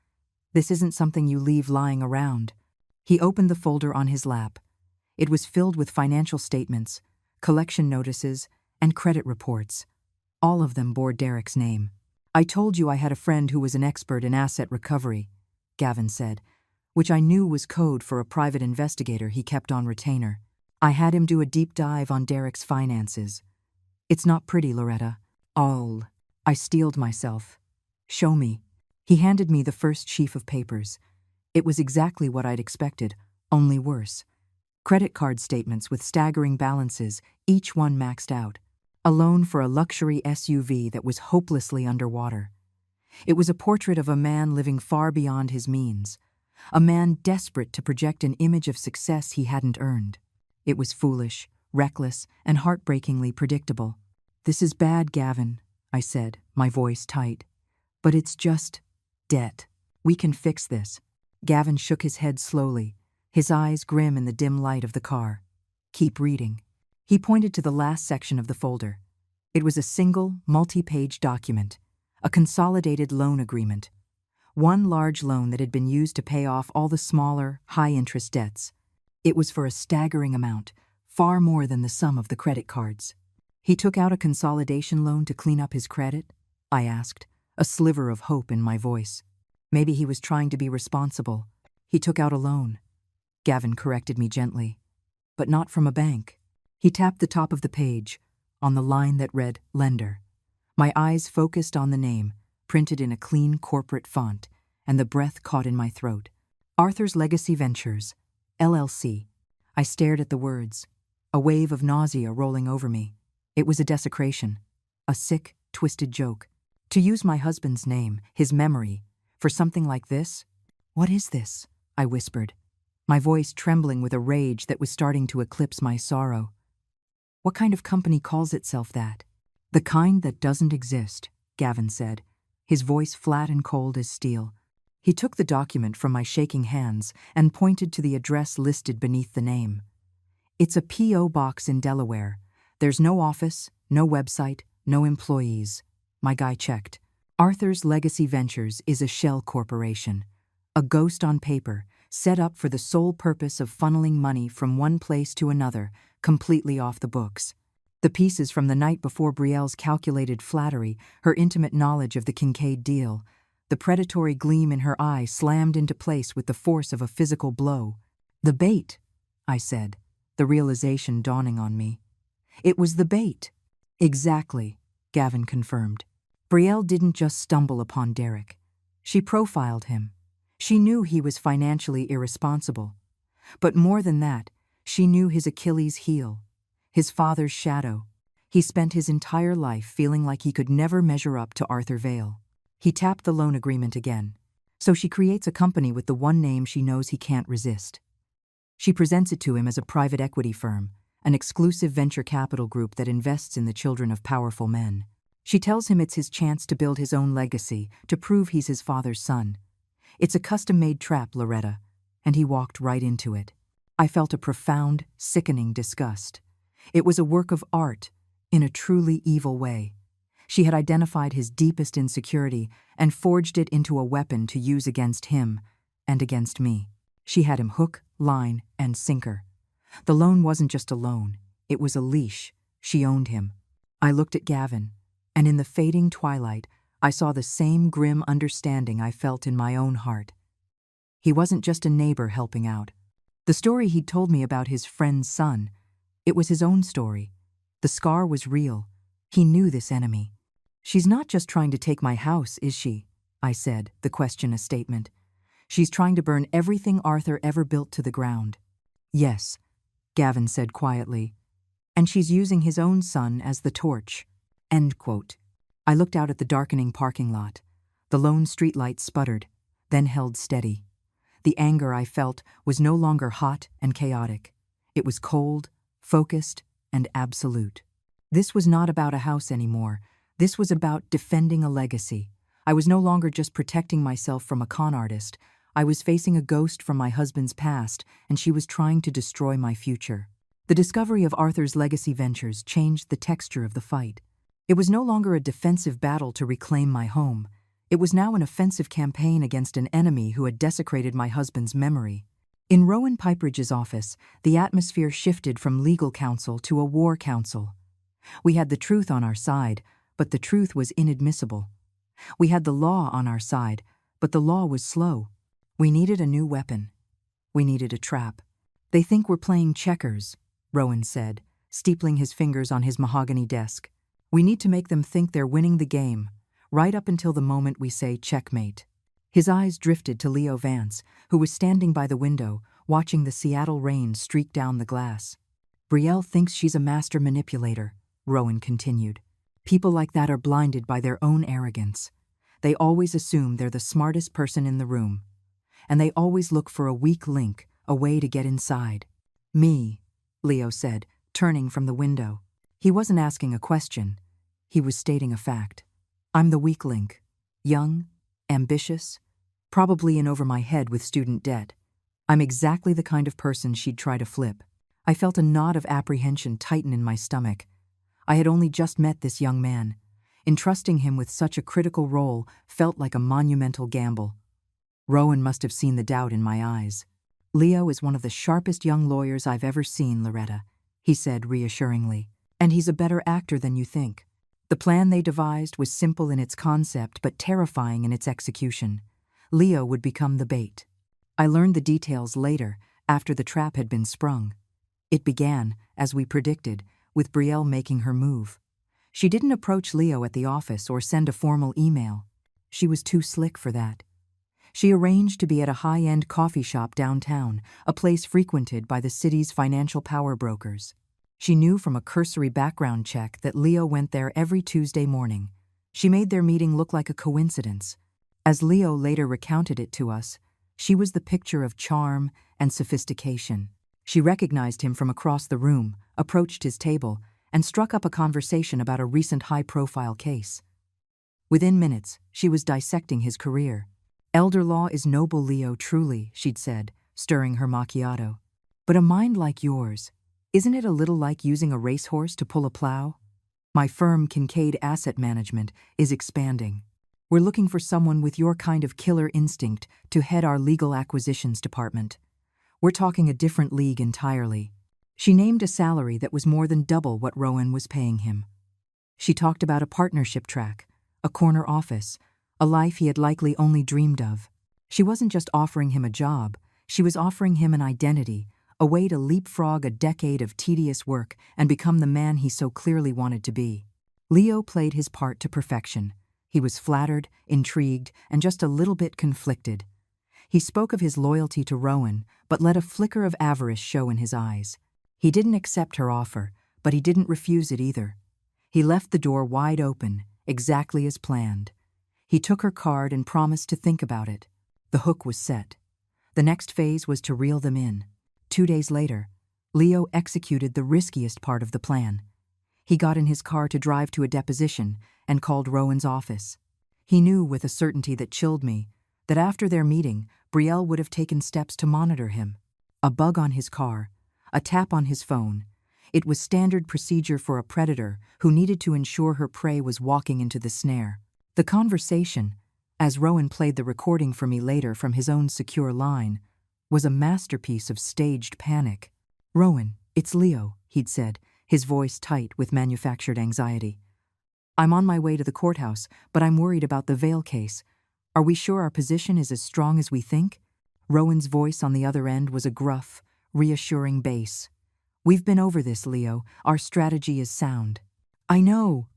This isn't something you leave lying around. He opened the folder on his lap. It was filled with financial statements, collection notices, and credit reports. All of them bore Derek's name. I told you I had a friend who was an expert in asset recovery, Gavin said, which I knew was code for a private investigator he kept on retainer. I had him do a deep dive on Derek's finances. It's not pretty, Loretta. All. I steeled myself. Show me. He handed me the first sheaf of papers. It was exactly what I'd expected, only worse. Credit card statements with staggering balances, each one maxed out. A loan for a luxury SUV that was hopelessly underwater. It was a portrait of a man living far beyond his means. A man desperate to project an image of success he hadn't earned. It was foolish, reckless, and heartbreakingly predictable. This is bad, Gavin, I said, my voice tight. But it's just debt. We can fix this. Gavin shook his head slowly, his eyes grim in the dim light of the car. Keep reading. He pointed to the last section of the folder. It was a single, multi-page document, a consolidated loan agreement. One large loan that had been used to pay off all the smaller, high-interest debts. It was for a staggering amount, far more than the sum of the credit cards. He took out a consolidation loan to clean up his credit? I asked, a sliver of hope in my voice. Maybe he was trying to be responsible. He took out a loan. Gavin corrected me gently. But not from a bank. He tapped the top of the page, on the line that read lender. My eyes focused on the name, printed in a clean corporate font, and the breath caught in my throat. Arthur's Legacy Ventures, LLC. I stared at the words, a wave of nausea rolling over me. It was a desecration, a sick, twisted joke. To use my husband's name, his memory, for something like this? What is this? I whispered, my voice trembling with a rage that was starting to eclipse my sorrow. What kind of company calls itself that? The kind that doesn't exist, Gavin said, his voice flat and cold as steel. He took the document from my shaking hands and pointed to the address listed beneath the name. It's a P.O. box in Delaware. There's no office, no website, no employees. My guy checked. Arthur's Legacy Ventures is a shell corporation, a ghost on paper, set up for the sole purpose of funneling money from one place to another, completely off the books. The pieces from the night before Brielle's calculated flattery, her intimate knowledge of the Kincaid deal, the predatory gleam in her eye slammed into place with the force of a physical blow. The bait, I said, the realization dawning on me. It was the bait. Exactly, Gavin confirmed. Brielle didn't just stumble upon Derek. She profiled him. She knew he was financially irresponsible. But more than that, she knew his Achilles heel, his father's shadow. He spent his entire life feeling like he could never measure up to Arthur Vale. He tapped the loan agreement again. So she creates a company with the one name she knows he can't resist. She presents it to him as a private equity firm, an exclusive venture capital group that invests in the children of powerful men. She tells him it's his chance to build his own legacy, to prove he's his father's son. It's a custom-made trap, Loretta, and he walked right into it. I felt a profound, sickening disgust. It was a work of art, in a truly evil way. She had identified his deepest insecurity and forged it into a weapon to use against him and against me. She had him hook, line, and sinker. The loan wasn't just a loan, it was a leash. She owned him. I looked at Gavin, and in the fading twilight, I saw the same grim understanding I felt in my own heart. He wasn't just a neighbor helping out. The story he'd told me about his friend's son, it was his own story. The scar was real. He knew this enemy. She's not just trying to take my house, is she? I said, the question a statement. She's trying to burn everything Arthur ever built to the ground. Yes, Gavin said quietly. And she's using his own son as the torch. End quote. I looked out at the darkening parking lot. The lone streetlight sputtered, then held steady. The anger I felt was no longer hot and chaotic. It was cold, focused, and absolute. This was not about a house anymore. This was about defending a legacy. I was no longer just protecting myself from a con artist. I was facing a ghost from my husband's past, and she was trying to destroy my future. The discovery of Arthur's legacy ventures changed the texture of the fight. It was no longer a defensive battle to reclaim my home. It was now an offensive campaign against an enemy who had desecrated my husband's memory. In Rowan Piperidge's office, the atmosphere shifted from legal counsel to a war council. We had the truth on our side, but the truth was inadmissible. We had the law on our side, but the law was slow. We needed a new weapon. We needed a trap. "They think we're playing checkers," Rowan said, steepling his fingers on his mahogany desk. "We need to make them think they're winning the game, right up until the moment we say checkmate." His eyes drifted to Leo Vance, who was standing by the window, watching the Seattle rain streak down the glass. "Brielle thinks she's a master manipulator," Rowan continued. "People like that are blinded by their own arrogance. They always assume they're the smartest person in the room. And they always look for a weak link, a way to get inside." "Me," Leo said, turning from the window. He wasn't asking a question. He was stating a fact. "I'm the weak link. Young, ambitious, probably in over my head with student debt. I'm exactly the kind of person she'd try to flip." I felt a knot of apprehension tighten in my stomach. I had only just met this young man. Entrusting him with such a critical role felt like a monumental gamble. Rowan must have seen the doubt in my eyes. "Leo is one of the sharpest young lawyers I've ever seen, Loretta," he said reassuringly. "And he's a better actor than you think." The plan they devised was simple in its concept but terrifying in its execution. Leo would become the bait. I learned the details later, after the trap had been sprung. It began, as we predicted, with Brielle making her move. She didn't approach Leo at the office or send a formal email. She was too slick for that. She arranged to be at a high-end coffee shop downtown, a place frequented by the city's financial power brokers. She knew from a cursory background check that Leo went there every Tuesday morning. She made their meeting look like a coincidence. As Leo later recounted it to us, she was the picture of charm and sophistication. She recognized him from across the room, approached his table, and struck up a conversation about a recent high-profile case. Within minutes, she was dissecting his career. "Elder law is noble, Leo, truly," she'd said, stirring her macchiato. "But a mind like yours, isn't it a little like using a racehorse to pull a plow? My firm, Kincaid Asset Management, is expanding. We're looking for someone with your kind of killer instinct to head our legal acquisitions department. We're talking a different league entirely." She named a salary that was more than double what Rowan was paying him. She talked about a partnership track, a corner office, a life he had likely only dreamed of. She wasn't just offering him a job, she was offering him an identity, a way to leapfrog a decade of tedious work and become the man he so clearly wanted to be. Leo played his part to perfection. He was flattered, intrigued, and just a little bit conflicted. He spoke of his loyalty to Rowan, but let a flicker of avarice show in his eyes. He didn't accept her offer, but he didn't refuse it either. He left the door wide open, exactly as planned. He took her card and promised to think about it. The hook was set. The next phase was to reel them in. 2 days later, Leo executed the riskiest part of the plan. He got in his car to drive to a deposition and called Rowan's office. He knew with a certainty that chilled me that after their meeting, Brielle would have taken steps to monitor him. A bug on his car, a tap on his phone. It was standard procedure for a predator who needed to ensure her prey was walking into the snare. The conversation, as Rowan played the recording for me later from his own secure line, was a masterpiece of staged panic. "Rowan, it's Leo," he'd said, his voice tight with manufactured anxiety. "I'm on my way to the courthouse, but I'm worried about the Vale case. Are we sure our position is as strong as we think?" Rowan's voice on the other end was a gruff, reassuring bass. "We've been over this, Leo. Our strategy is sound." I know,"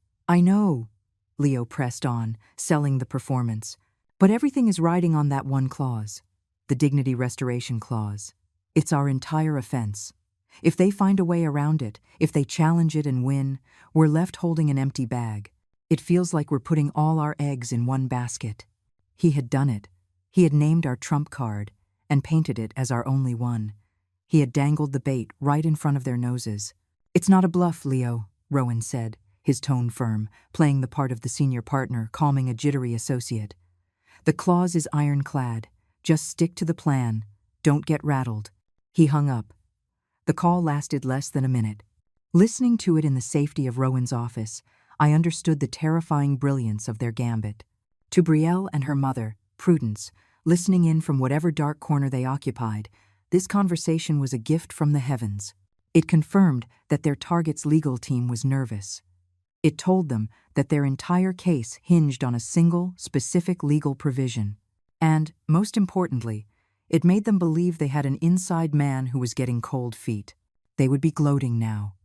Leo pressed on, selling the performance. "But everything is riding on that one clause, the dignity restoration clause. It's our entire offense. If they find a way around it, if they challenge it and win, we're left holding an empty bag. It feels like we're putting all our eggs in one basket." He had done it. He had named our trump card and painted it as our only one. He had dangled the bait right in front of their noses. "It's not a bluff, Leo," Rowan said, his tone firm, playing the part of the senior partner, calming a jittery associate. "The clause is ironclad. Just stick to the plan. Don't get rattled." He hung up. The call lasted less than a minute. Listening to it in the safety of Rowan's office, I understood the terrifying brilliance of their gambit. To Brielle and her mother, Prudence, listening in from whatever dark corner they occupied, this conversation was a gift from the heavens. It confirmed that their target's legal team was nervous. It told them that their entire case hinged on a single, specific legal provision. And, most importantly, it made them believe they had an inside man who was getting cold feet. They would be gloating now.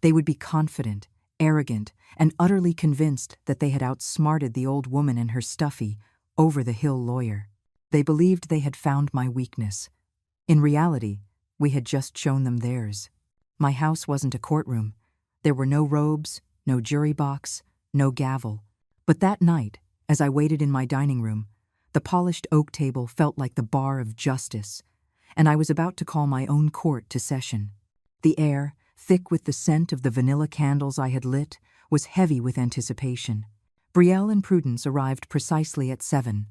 They would be confident, arrogant, and utterly convinced that they had outsmarted the old woman and her stuffy, over-the-hill lawyer. They believed they had found my weakness. In reality, we had just shown them theirs. My house wasn't a courtroom. There were no robes, no jury box, no gavel. But that night, as I waited in my dining room, the polished oak table felt like the bar of justice, and I was about to call my own court to session. The air, thick with the scent of the vanilla candles I had lit, was heavy with anticipation. Brielle and Prudence arrived precisely at 7.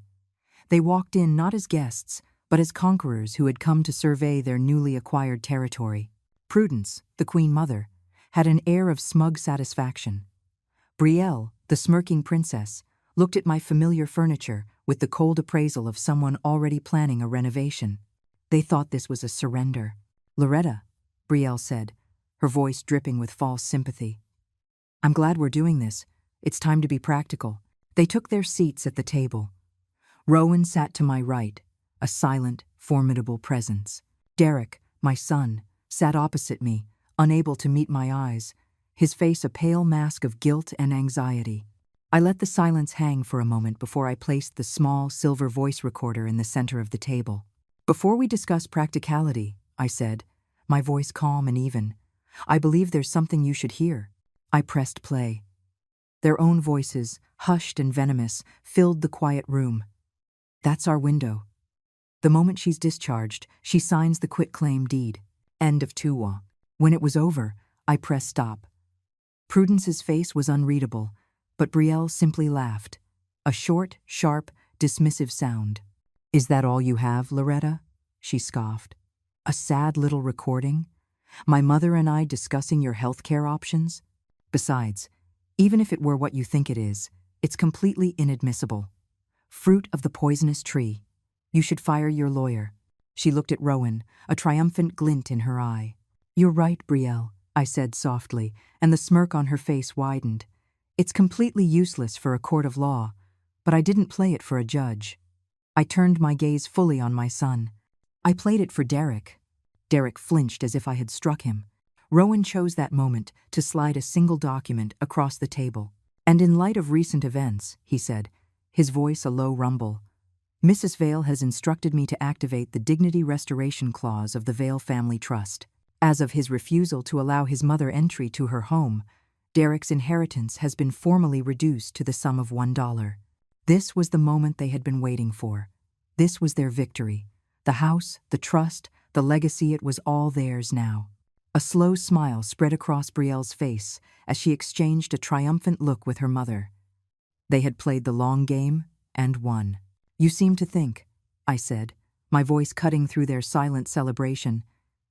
They walked in not as guests, but as conquerors who had come to survey their newly acquired territory. Prudence, the Queen Mother, had an air of smug satisfaction. Brielle, the smirking princess, looked at my familiar furniture with the cold appraisal of someone already planning a renovation. They thought this was a surrender. "Loretta," Brielle said, her voice dripping with false sympathy. "I'm glad we're doing this. It's time to be practical." They took their seats at the table. Rowan sat to my right, a silent, formidable presence. Derek, my son, sat opposite me, unable to meet my eyes, his face a pale mask of guilt and anxiety. I let the silence hang for a moment before I placed the small silver voice recorder in the center of the table. "Before we discuss practicality," I said, my voice calm and even, "I believe there's something you should hear." I pressed play. Their own voices, hushed and venomous, filled the quiet room. "That's our window. The moment she's discharged, she signs the quitclaim deed. End of Tuwa." When it was over, I pressed stop. Prudence's face was unreadable, but Brielle simply laughed. A short, sharp, dismissive sound. "Is that all you have, Loretta?" she scoffed. "A sad little recording? My mother and I discussing your healthcare options? Besides, even if it were what you think it is, it's completely inadmissible. Fruit of the poisonous tree. You should fire your lawyer." She looked at Rowan, a triumphant glint in her eye. "You're right, Brielle," I said softly, and the smirk on her face widened. "It's completely useless for a court of law, but I didn't play it for a judge." I turned my gaze fully on my son. "I played it for Derek." Derek flinched as if I had struck him. Rowan chose that moment to slide a single document across the table. "And in light of recent events," he said, his voice a low rumble, "Mrs. Vale has instructed me to activate the Dignity Restoration Clause of the Vale Family Trust. As of his refusal to allow his mother entry to her home, Derek's inheritance has been formally reduced to the sum of $1. This was the moment they had been waiting for. This was their victory. The house, the trust, the legacy, it was all theirs now. A slow smile spread across Brielle's face as she exchanged a triumphant look with her mother. They had played the long game and won. "You seem to think," I said, my voice cutting through their silent celebration,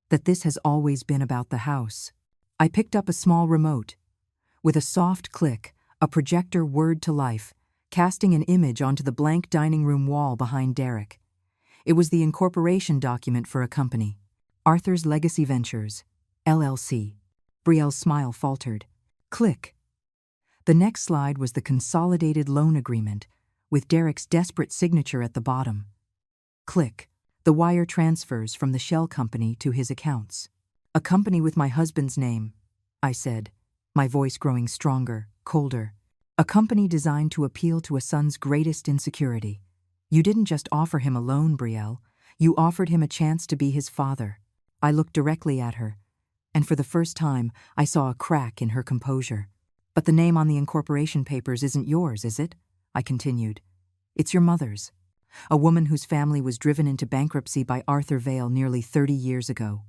"that this has always been about the house." I picked up a small remote. With a soft click, a projector whirred to life, casting an image onto the blank dining room wall behind Derek. It was the incorporation document for a company. Arthur's Legacy Ventures, LLC. Brielle's smile faltered. Click. The next slide was the consolidated loan agreement, with Derek's desperate signature at the bottom. Click. The wire transfers from the shell company to his accounts. "A company with my husband's name," I said, my voice growing stronger, colder. "A company designed to appeal to a son's greatest insecurity. You didn't just offer him a loan, Brielle. You offered him a chance to be his father." I looked directly at her, and for the first time, I saw a crack in her composure. "But the name on the incorporation papers isn't yours, is it?" I continued. "It's your mother's. A woman whose family was driven into bankruptcy by Arthur Vale nearly 30 years ago.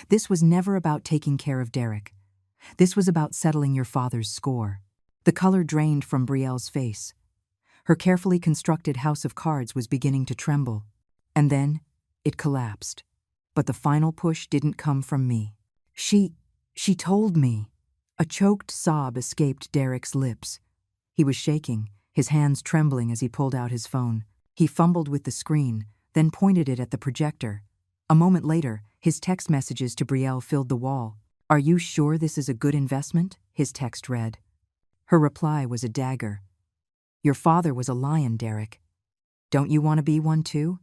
This was never about taking care of Derek. This was about settling your father's score." The color drained from Brielle's face. Her carefully constructed house of cards was beginning to tremble. And then, it collapsed. But the final push didn't come from me. She told me. A choked sob escaped Derek's lips. He was shaking, his hands trembling as he pulled out his phone. He fumbled with the screen, then pointed it at the projector. A moment later, his text messages to Brielle filled the wall. "Are you sure this is a good investment?" his text read. Her reply was a dagger. "Your father was a lion, Derek. Don't you want to be one too?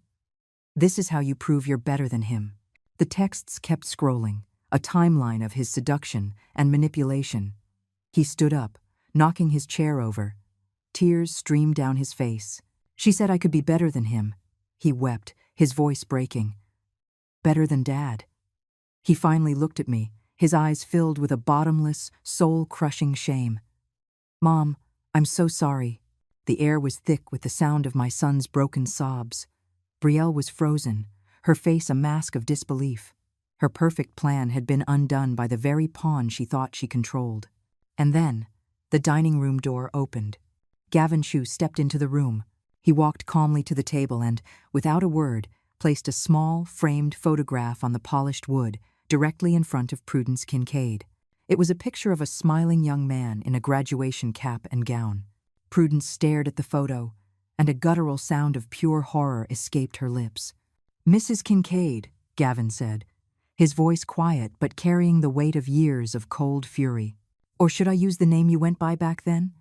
This is how you prove you're better than him." The texts kept scrolling, a timeline of his seduction and manipulation. He stood up, knocking his chair over. Tears streamed down his face. "She said I could be better than him." He wept, his voice breaking. "Better than Dad." He finally looked at me, his eyes filled with a bottomless, soul-crushing shame. "Mom, I'm so sorry." The air was thick with the sound of my son's broken sobs. Brielle was frozen, her face a mask of disbelief. Her perfect plan had been undone by the very pawn she thought she controlled. And then, the dining room door opened. Gavin Shue stepped into the room. He walked calmly to the table and, without a word, placed a small, framed photograph on the polished wood, directly in front of Prudence Kincaid. It was a picture of a smiling young man in a graduation cap and gown. Prudence stared at the photo, and a guttural sound of pure horror escaped her lips. "Mrs. Kincaid," Gavin said, his voice quiet but carrying the weight of years of cold fury. "Or should I use the name you went by back then?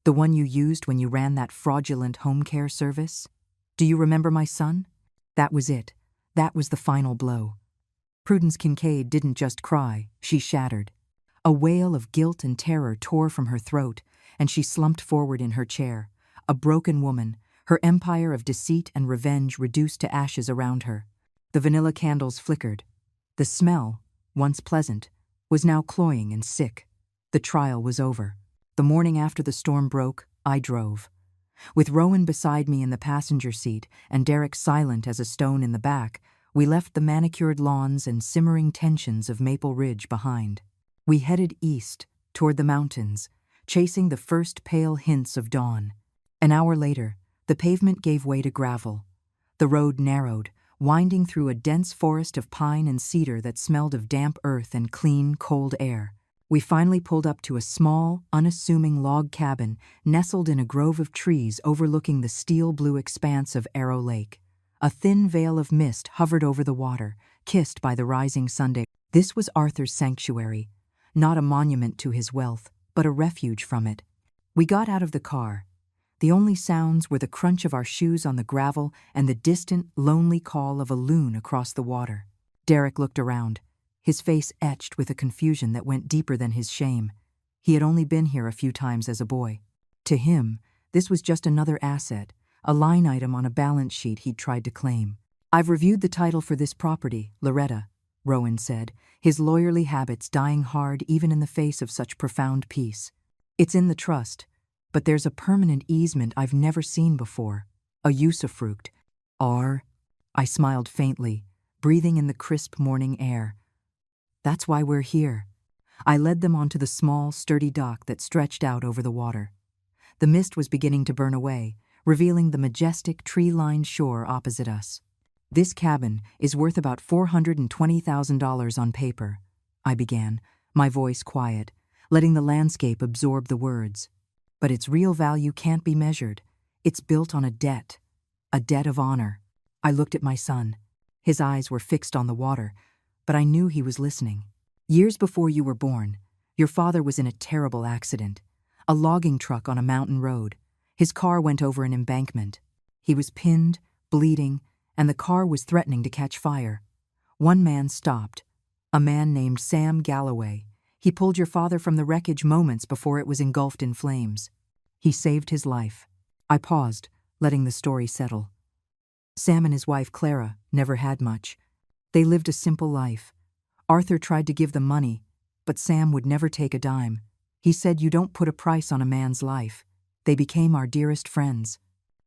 The one you used when you ran that fraudulent home care service? Do you remember my son?" That was it. That was the final blow. Prudence Kincaid didn't just cry, she shattered. A wail of guilt and terror tore from her throat, and she slumped forward in her chair, a broken woman, her empire of deceit and revenge reduced to ashes around her. The vanilla candles flickered. The smell, once pleasant, was now cloying and sick. The trial was over. The morning after the storm broke, I drove. With Rowan beside me in the passenger seat and Derek silent as a stone in the back, we left the manicured lawns and simmering tensions of Maple Ridge behind. We headed east, toward the mountains, chasing the first pale hints of dawn. An hour later, the pavement gave way to gravel. The road narrowed, winding through a dense forest of pine and cedar that smelled of damp earth and clean, cold air. We finally pulled up to a small, unassuming log cabin nestled in a grove of trees overlooking the steel-blue expanse of Arrow Lake. A thin veil of mist hovered over the water, kissed by the rising Sunday. This was Arthur's sanctuary, not a monument to his wealth, but a refuge from it. We got out of the car. The only sounds were the crunch of our shoes on the gravel and the distant, lonely call of a loon across the water. Derek looked around, his face etched with a confusion that went deeper than his shame. He had only been here a few times as a boy. To him, this was just another asset, a line item on a balance sheet he'd tried to claim. "I've reviewed the title for this property, Loretta," Rowan said, his lawyerly habits dying hard even in the face of such profound peace. "It's in the trust, but there's a permanent easement I've never seen before, a usufruct. I smiled faintly, breathing in the crisp morning air. "That's why we're here." I led them onto the small, sturdy dock that stretched out over the water. The mist was beginning to burn away, revealing the majestic, tree-lined shore opposite us. "This cabin is worth about $420,000 on paper," I began, my voice quiet, letting the landscape absorb the words. "But its real value can't be measured. It's built on a debt of honor." I looked at my son. His eyes were fixed on the water, but I knew he was listening. "Years before you were born, your father was in a terrible accident. A logging truck on a mountain road. His car went over an embankment. He was pinned, bleeding, and the car was threatening to catch fire. One man stopped, a man named Sam Galloway. He pulled your father from the wreckage moments before it was engulfed in flames. He saved his life." I paused, letting the story settle. "Sam and his wife Clara never had much. They lived a simple life. Arthur tried to give them money, but Sam would never take a dime. He said, 'You don't put a price on a man's life.' They became our dearest friends.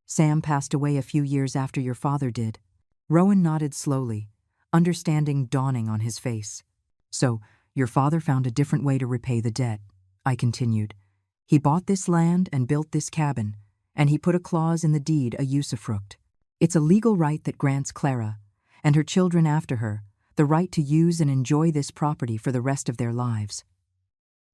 Sam passed away a few years after your father did." Rowan nodded slowly, understanding dawning on his face. "So, your father found a different way to repay the debt," I continued. "He bought this land and built this cabin, and he put a clause in the deed, a usufruct. It's a legal right that grants Clara, and her children after her, the right to use and enjoy this property for the rest of their lives.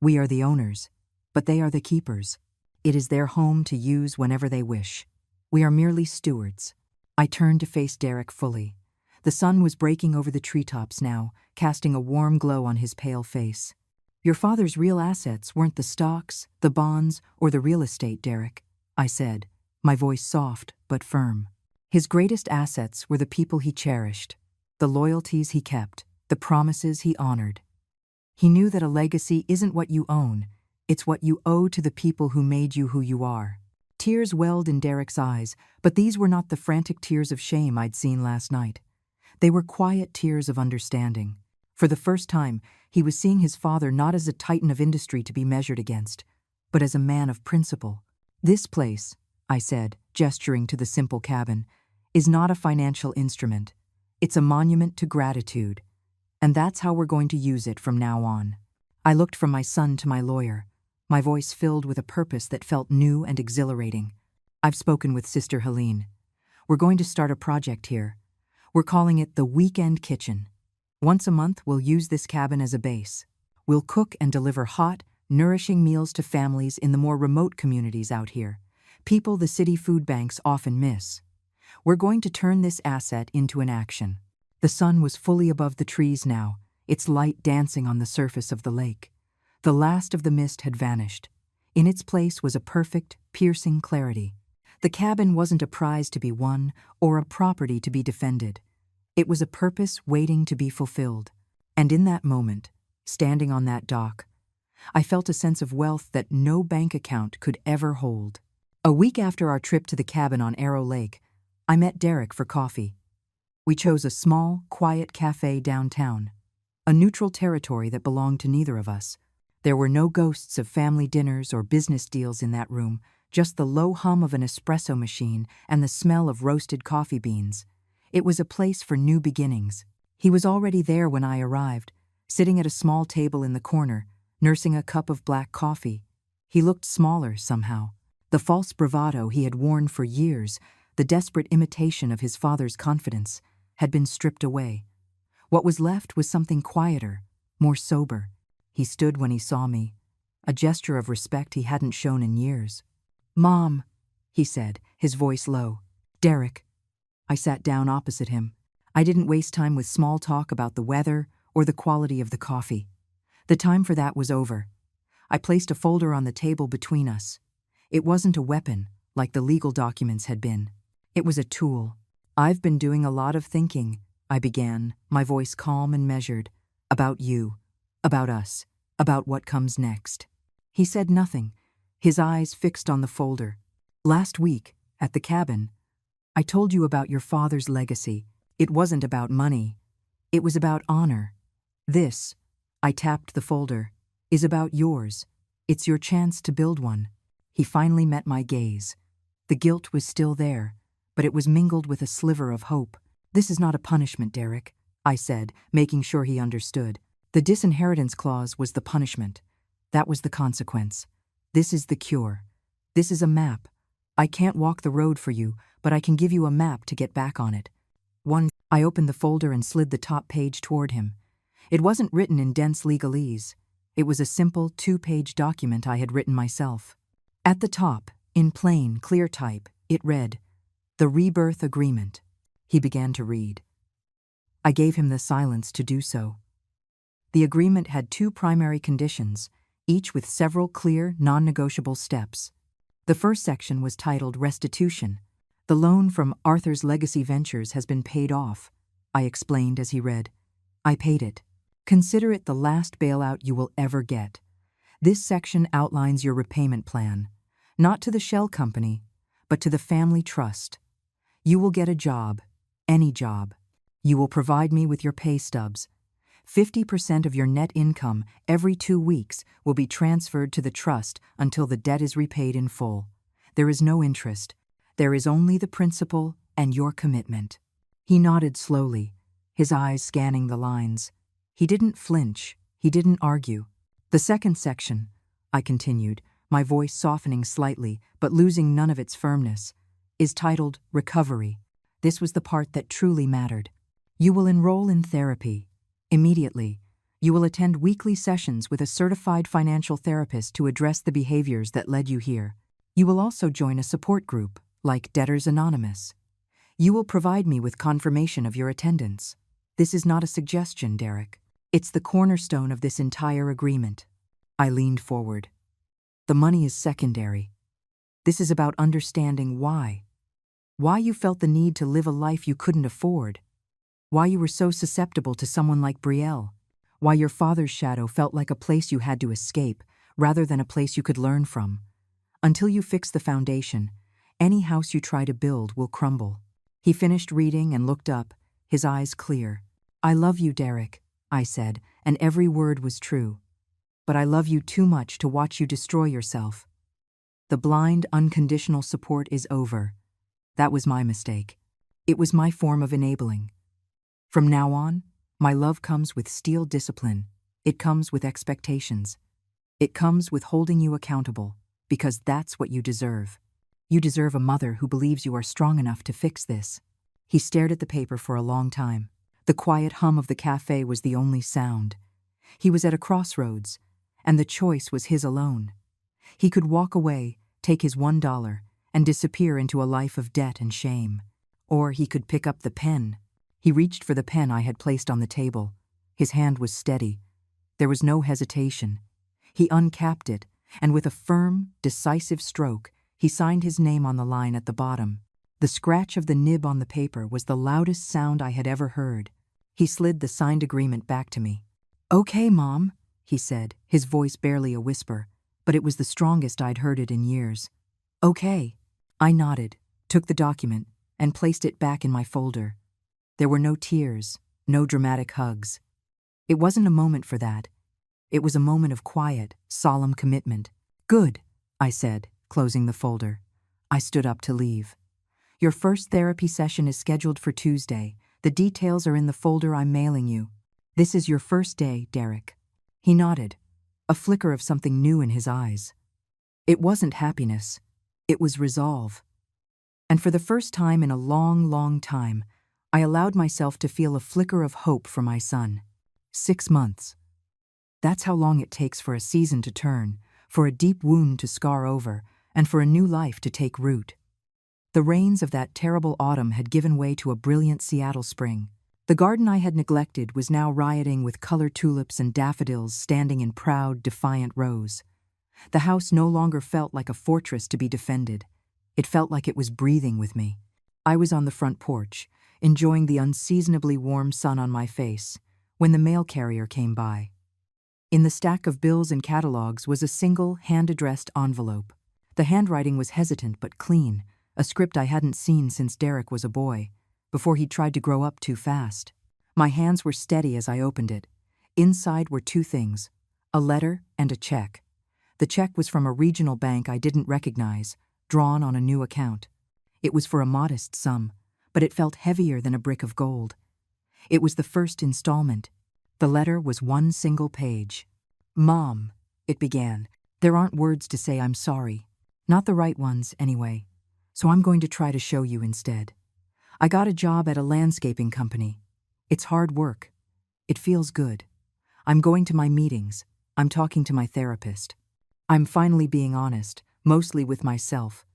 We are the owners, but they are the keepers. It is their home to use whenever they wish. We are merely stewards. I turned to face Derek fully. The sun was breaking over the treetops now, casting a warm glow on his pale face. Your father's real assets weren't the stocks, the bonds, or the real estate, Derek, I said, my voice soft but firm. His greatest assets were the people he cherished, the loyalties he kept, the promises he honored. He knew that a legacy isn't what you own, it's what you owe to the people who made you who you are. Tears welled in Derek's eyes, but these were not the frantic tears of shame I'd seen last night. They were quiet tears of understanding. For the first time, he was seeing his father not as a titan of industry to be measured against, but as a man of principle. This place, I said, gesturing to the simple cabin, is not a financial instrument. It's a monument to gratitude. And that's how we're going to use it from now on. I looked from my son to my lawyer, my voice filled with a purpose that felt new and exhilarating. I've spoken with Sister Helene. We're going to start a project here. We're calling it the Weekend Kitchen. Once a month, we'll use this cabin as a base. We'll cook and deliver hot, nourishing meals to families in the more remote communities out here, people the city food banks often miss. We're going to turn this asset into an action. The sun was fully above the trees now, its light dancing on the surface of the lake. The last of the mist had vanished. In its place was a perfect, piercing clarity. The cabin wasn't a prize to be won or a property to be defended. It was a purpose waiting to be fulfilled. And in that moment, standing on that dock, I felt a sense of wealth that no bank account could ever hold. A week after our trip to the cabin on Arrow Lake, I met Derek for coffee. We chose a small, quiet cafe downtown, a neutral territory that belonged to neither of us. There were no ghosts of family dinners or business deals in that room, just the low hum of an espresso machine and the smell of roasted coffee beans. It was a place for new beginnings. He was already there when I arrived, sitting at a small table in the corner, nursing a cup of black coffee. He looked smaller somehow. The false bravado he had worn for years, the desperate imitation of his father's confidence, had been stripped away. What was left was something quieter, more sober. He stood when he saw me, a gesture of respect he hadn't shown in years. "Mom," he said, his voice low. "Derek." I sat down opposite him. I didn't waste time with small talk about the weather or the quality of the coffee. The time for that was over. I placed a folder on the table between us. It wasn't a weapon, like the legal documents had been. It was a tool. "I've been doing a lot of thinking," I began, my voice calm and measured, "about you, about us, about what comes next." He said nothing, his eyes fixed on the folder. "Last week, at the cabin, I told you about your father's legacy. It wasn't about money. It was about honor. This," I tapped the folder, "is about yours. It's your chance to build one." He finally met my gaze. The guilt was still there, but it was mingled with a sliver of hope. "This is not a punishment, Derek," I said, making sure he understood. "The disinheritance clause was the punishment. That was the consequence. This is the cure. This is a map. I can't walk the road for you, but I can give you a map to get back on it." I opened the folder and slid the top page toward him. It wasn't written in dense legalese. It was a simple 2-page document I had written myself. At the top, in plain, clear type, it read, "The Rebirth Agreement." He began to read. I gave him the silence to do so. The agreement had 2 primary conditions, each with several clear, non-negotiable steps. The first section was titled Restitution. "The loan from Arthur's Legacy Ventures has been paid off," I explained as he read. "I paid it. Consider it the last bailout you will ever get. This section outlines your repayment plan, not to the shell company, but to the family trust. You will get a job, any job. You will provide me with your pay stubs. 50% of your net income every 2 weeks will be transferred to the trust until the debt is repaid in full. There is no interest. There is only the principal and your commitment." He nodded slowly, his eyes scanning the lines. He didn't flinch. He didn't argue. "The second section," I continued, my voice softening slightly but losing none of its firmness, "is titled Recovery. This was the part that truly mattered. You will enroll in therapy, Immediately, you will attend weekly sessions with a certified financial therapist to address the behaviors that led you here. You will also join a support group, like Debtors Anonymous. You will provide me with confirmation of your attendance. This is not a suggestion, Derek. It's the cornerstone of this entire agreement. I leaned forward. The money is secondary. This is about understanding why. Why you felt the need to live a life you couldn't afford. Why you were so susceptible to someone like Brielle. Why your father's shadow felt like a place you had to escape, rather than a place you could learn from. Until you fix the foundation, any house you try to build will crumble. He finished reading and looked up, his eyes clear. I love you, Derek, I said, and every word was true. But I love you too much to watch you destroy yourself. The blind, unconditional support is over. That was my mistake. It was my form of enabling. From now on, my love comes with steel discipline. It comes with expectations. It comes with holding you accountable, because that's what you deserve. You deserve a mother who believes you are strong enough to fix this. He stared at the paper for a long time. The quiet hum of the cafe was the only sound. He was at a crossroads, and the choice was his alone. He could walk away, take his $1, and disappear into a life of debt and shame. Or he could pick up the pen. He reached for the pen I had placed on the table. His hand was steady. There was no hesitation. He uncapped it, and with a firm, decisive stroke, he signed his name on the line at the bottom. The scratch of the nib on the paper was the loudest sound I had ever heard. He slid the signed agreement back to me. "Okay, Mom," he said, his voice barely a whisper, but it was the strongest I'd heard it in years. "Okay." I nodded, took the document, and placed it back in my folder. There were no tears, no dramatic hugs. It wasn't a moment for that. It was a moment of quiet, solemn commitment. "Good," I said, closing the folder. I stood up to leave. "Your first therapy session is scheduled for Tuesday. The details are in the folder I'm mailing you. This is your first day, Derek." He nodded, a flicker of something new in his eyes. It wasn't happiness. It was resolve. And for the first time in a long, long time, I allowed myself to feel a flicker of hope for my son. 6 months. That's how long it takes for a season to turn, for a deep wound to scar over, and for a new life to take root. The rains of that terrible autumn had given way to a brilliant Seattle spring. The garden I had neglected was now rioting with colored tulips and daffodils standing in proud, defiant rows. The house no longer felt like a fortress to be defended. It felt like it was breathing with me. I was on the front porch, enjoying the unseasonably warm sun on my face, when the mail carrier came by. In the stack of bills and catalogs was a single, hand-addressed envelope. The handwriting was hesitant but clean, a script I hadn't seen since Derek was a boy, before he tried to grow up too fast. My hands were steady as I opened it. Inside were 2 things, a letter and a check. The check was from a regional bank I didn't recognize, drawn on a new account. It was for a modest sum, but it felt heavier than a brick of gold. It was the first installment. The letter was 1 single page. "Mom," it began, "there aren't words to say I'm sorry. Not the right ones, anyway. So I'm going to try to show you instead. I got a job at a landscaping company. It's hard work. It feels good. I'm going to my meetings. I'm talking to my therapist. I'm finally being honest, mostly with myself.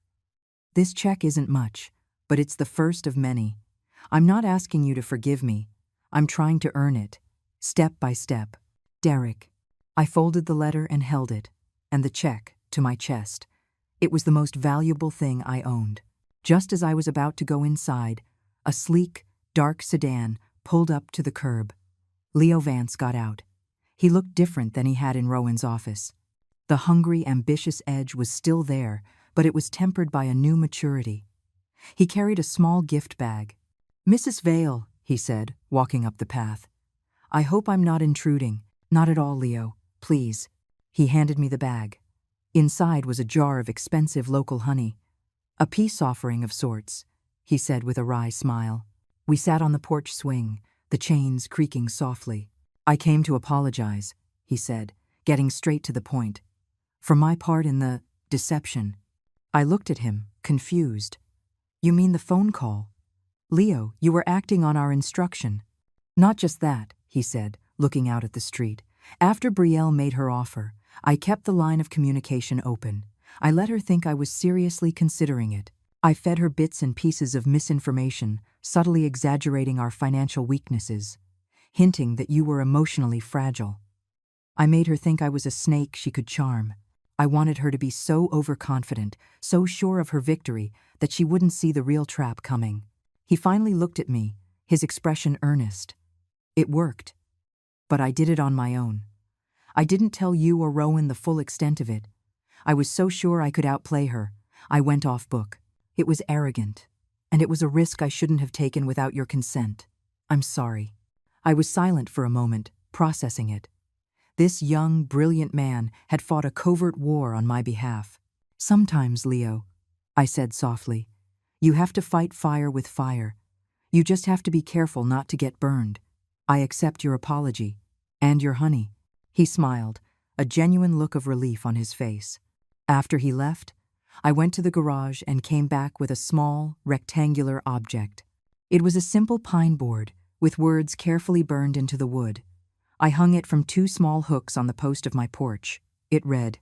This check isn't much, but it's the first of many. I'm not asking you to forgive me. I'm trying to earn it, step by step. Derek." I folded the letter and held it, and the check, to my chest. It was the most valuable thing I owned. Just as I was about to go inside, a sleek, dark sedan pulled up to the curb. Leo Vance got out. He looked different than he had in Rowan's office. The hungry, ambitious edge was still there, but it was tempered by a new maturity. He carried a small gift bag. "Mrs. Vale," he said, walking up the path. "I hope I'm not intruding." "Not at all, Leo. Please." He handed me the bag. Inside was a jar of expensive local honey. "A peace offering of sorts," he said with a wry smile. We sat on the porch swing, the chains creaking softly. "I came to apologize," he said, getting straight to the point. "For my part in the deception." I looked at him, confused. "You mean the phone call? Leo, you were acting on our instruction." "Not just that," he said, looking out at the street. After Brielle made her offer, I kept the line of communication open. I let her think I was seriously considering it. I fed her bits and pieces of misinformation, subtly exaggerating our financial weaknesses, hinting that you were emotionally fragile. I made her think I was a snake she could charm. I wanted her to be so overconfident, so sure of her victory, that she wouldn't see the real trap coming. He finally looked at me, his expression earnest. It worked. But I did it on my own. I didn't tell you or Rowan the full extent of it. I was so sure I could outplay her. I went off book. It was arrogant, and it was a risk I shouldn't have taken without your consent. I'm sorry. I was silent for a moment, processing it. This young, brilliant man had fought a covert war on my behalf. Sometimes, Leo, I said softly, you have to fight fire with fire. You just have to be careful not to get burned. I accept your apology. And your honey. He smiled, a genuine look of relief on his face. After he left, I went to the garage and came back with a small, rectangular object. It was a simple pine board, with words carefully burned into the wood. I hung it from 2 small hooks on the post of my porch. It read,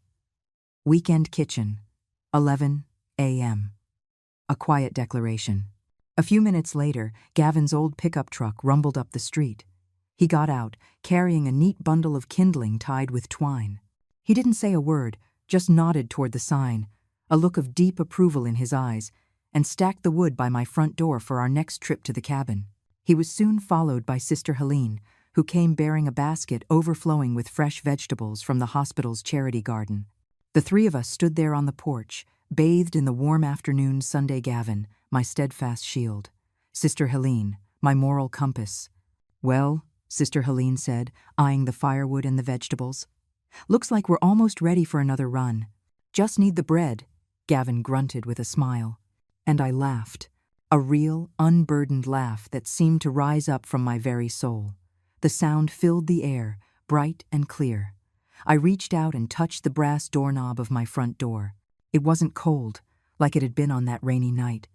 Weekend Kitchen, 11 a.m. A quiet declaration. A few minutes later, Gavin's old pickup truck rumbled up the street. He got out, carrying a neat bundle of kindling tied with twine. He didn't say a word, just nodded toward the sign, a look of deep approval in his eyes, and stacked the wood by my front door for our next trip to the cabin. He was soon followed by Sister Helene, who came bearing a basket overflowing with fresh vegetables from the hospital's charity garden. The 3 of us stood there on the porch, bathed in the warm afternoon Sunday. Gavin, my steadfast shield. Sister Helene, my moral compass. Well, Sister Helene said, eyeing the firewood and the vegetables. Looks like we're almost ready for another run. Just need the bread, Gavin grunted with a smile. And I laughed, a real, unburdened laugh that seemed to rise up from my very soul. The sound filled the air, bright and clear. I reached out and touched the brass doorknob of my front door. It wasn't cold, like it had been on that rainy night.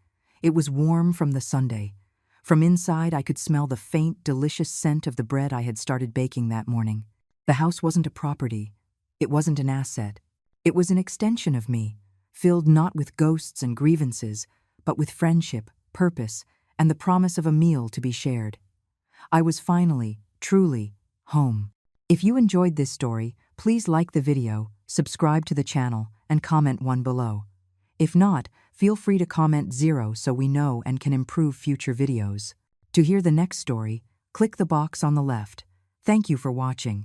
It was warm from the Sunday. From inside, I could smell the faint, delicious scent of the bread I had started baking that morning. The house wasn't a property. It wasn't an asset. It was an extension of me, filled not with ghosts and grievances, but with friendship, purpose, and the promise of a meal to be shared. I was finally, truly, home. If you enjoyed this story, please like the video, subscribe to the channel, and comment 1 below. If not, feel free to comment 0 so we know and can improve future videos. To hear the next story, click the box on the left. Thank you for watching.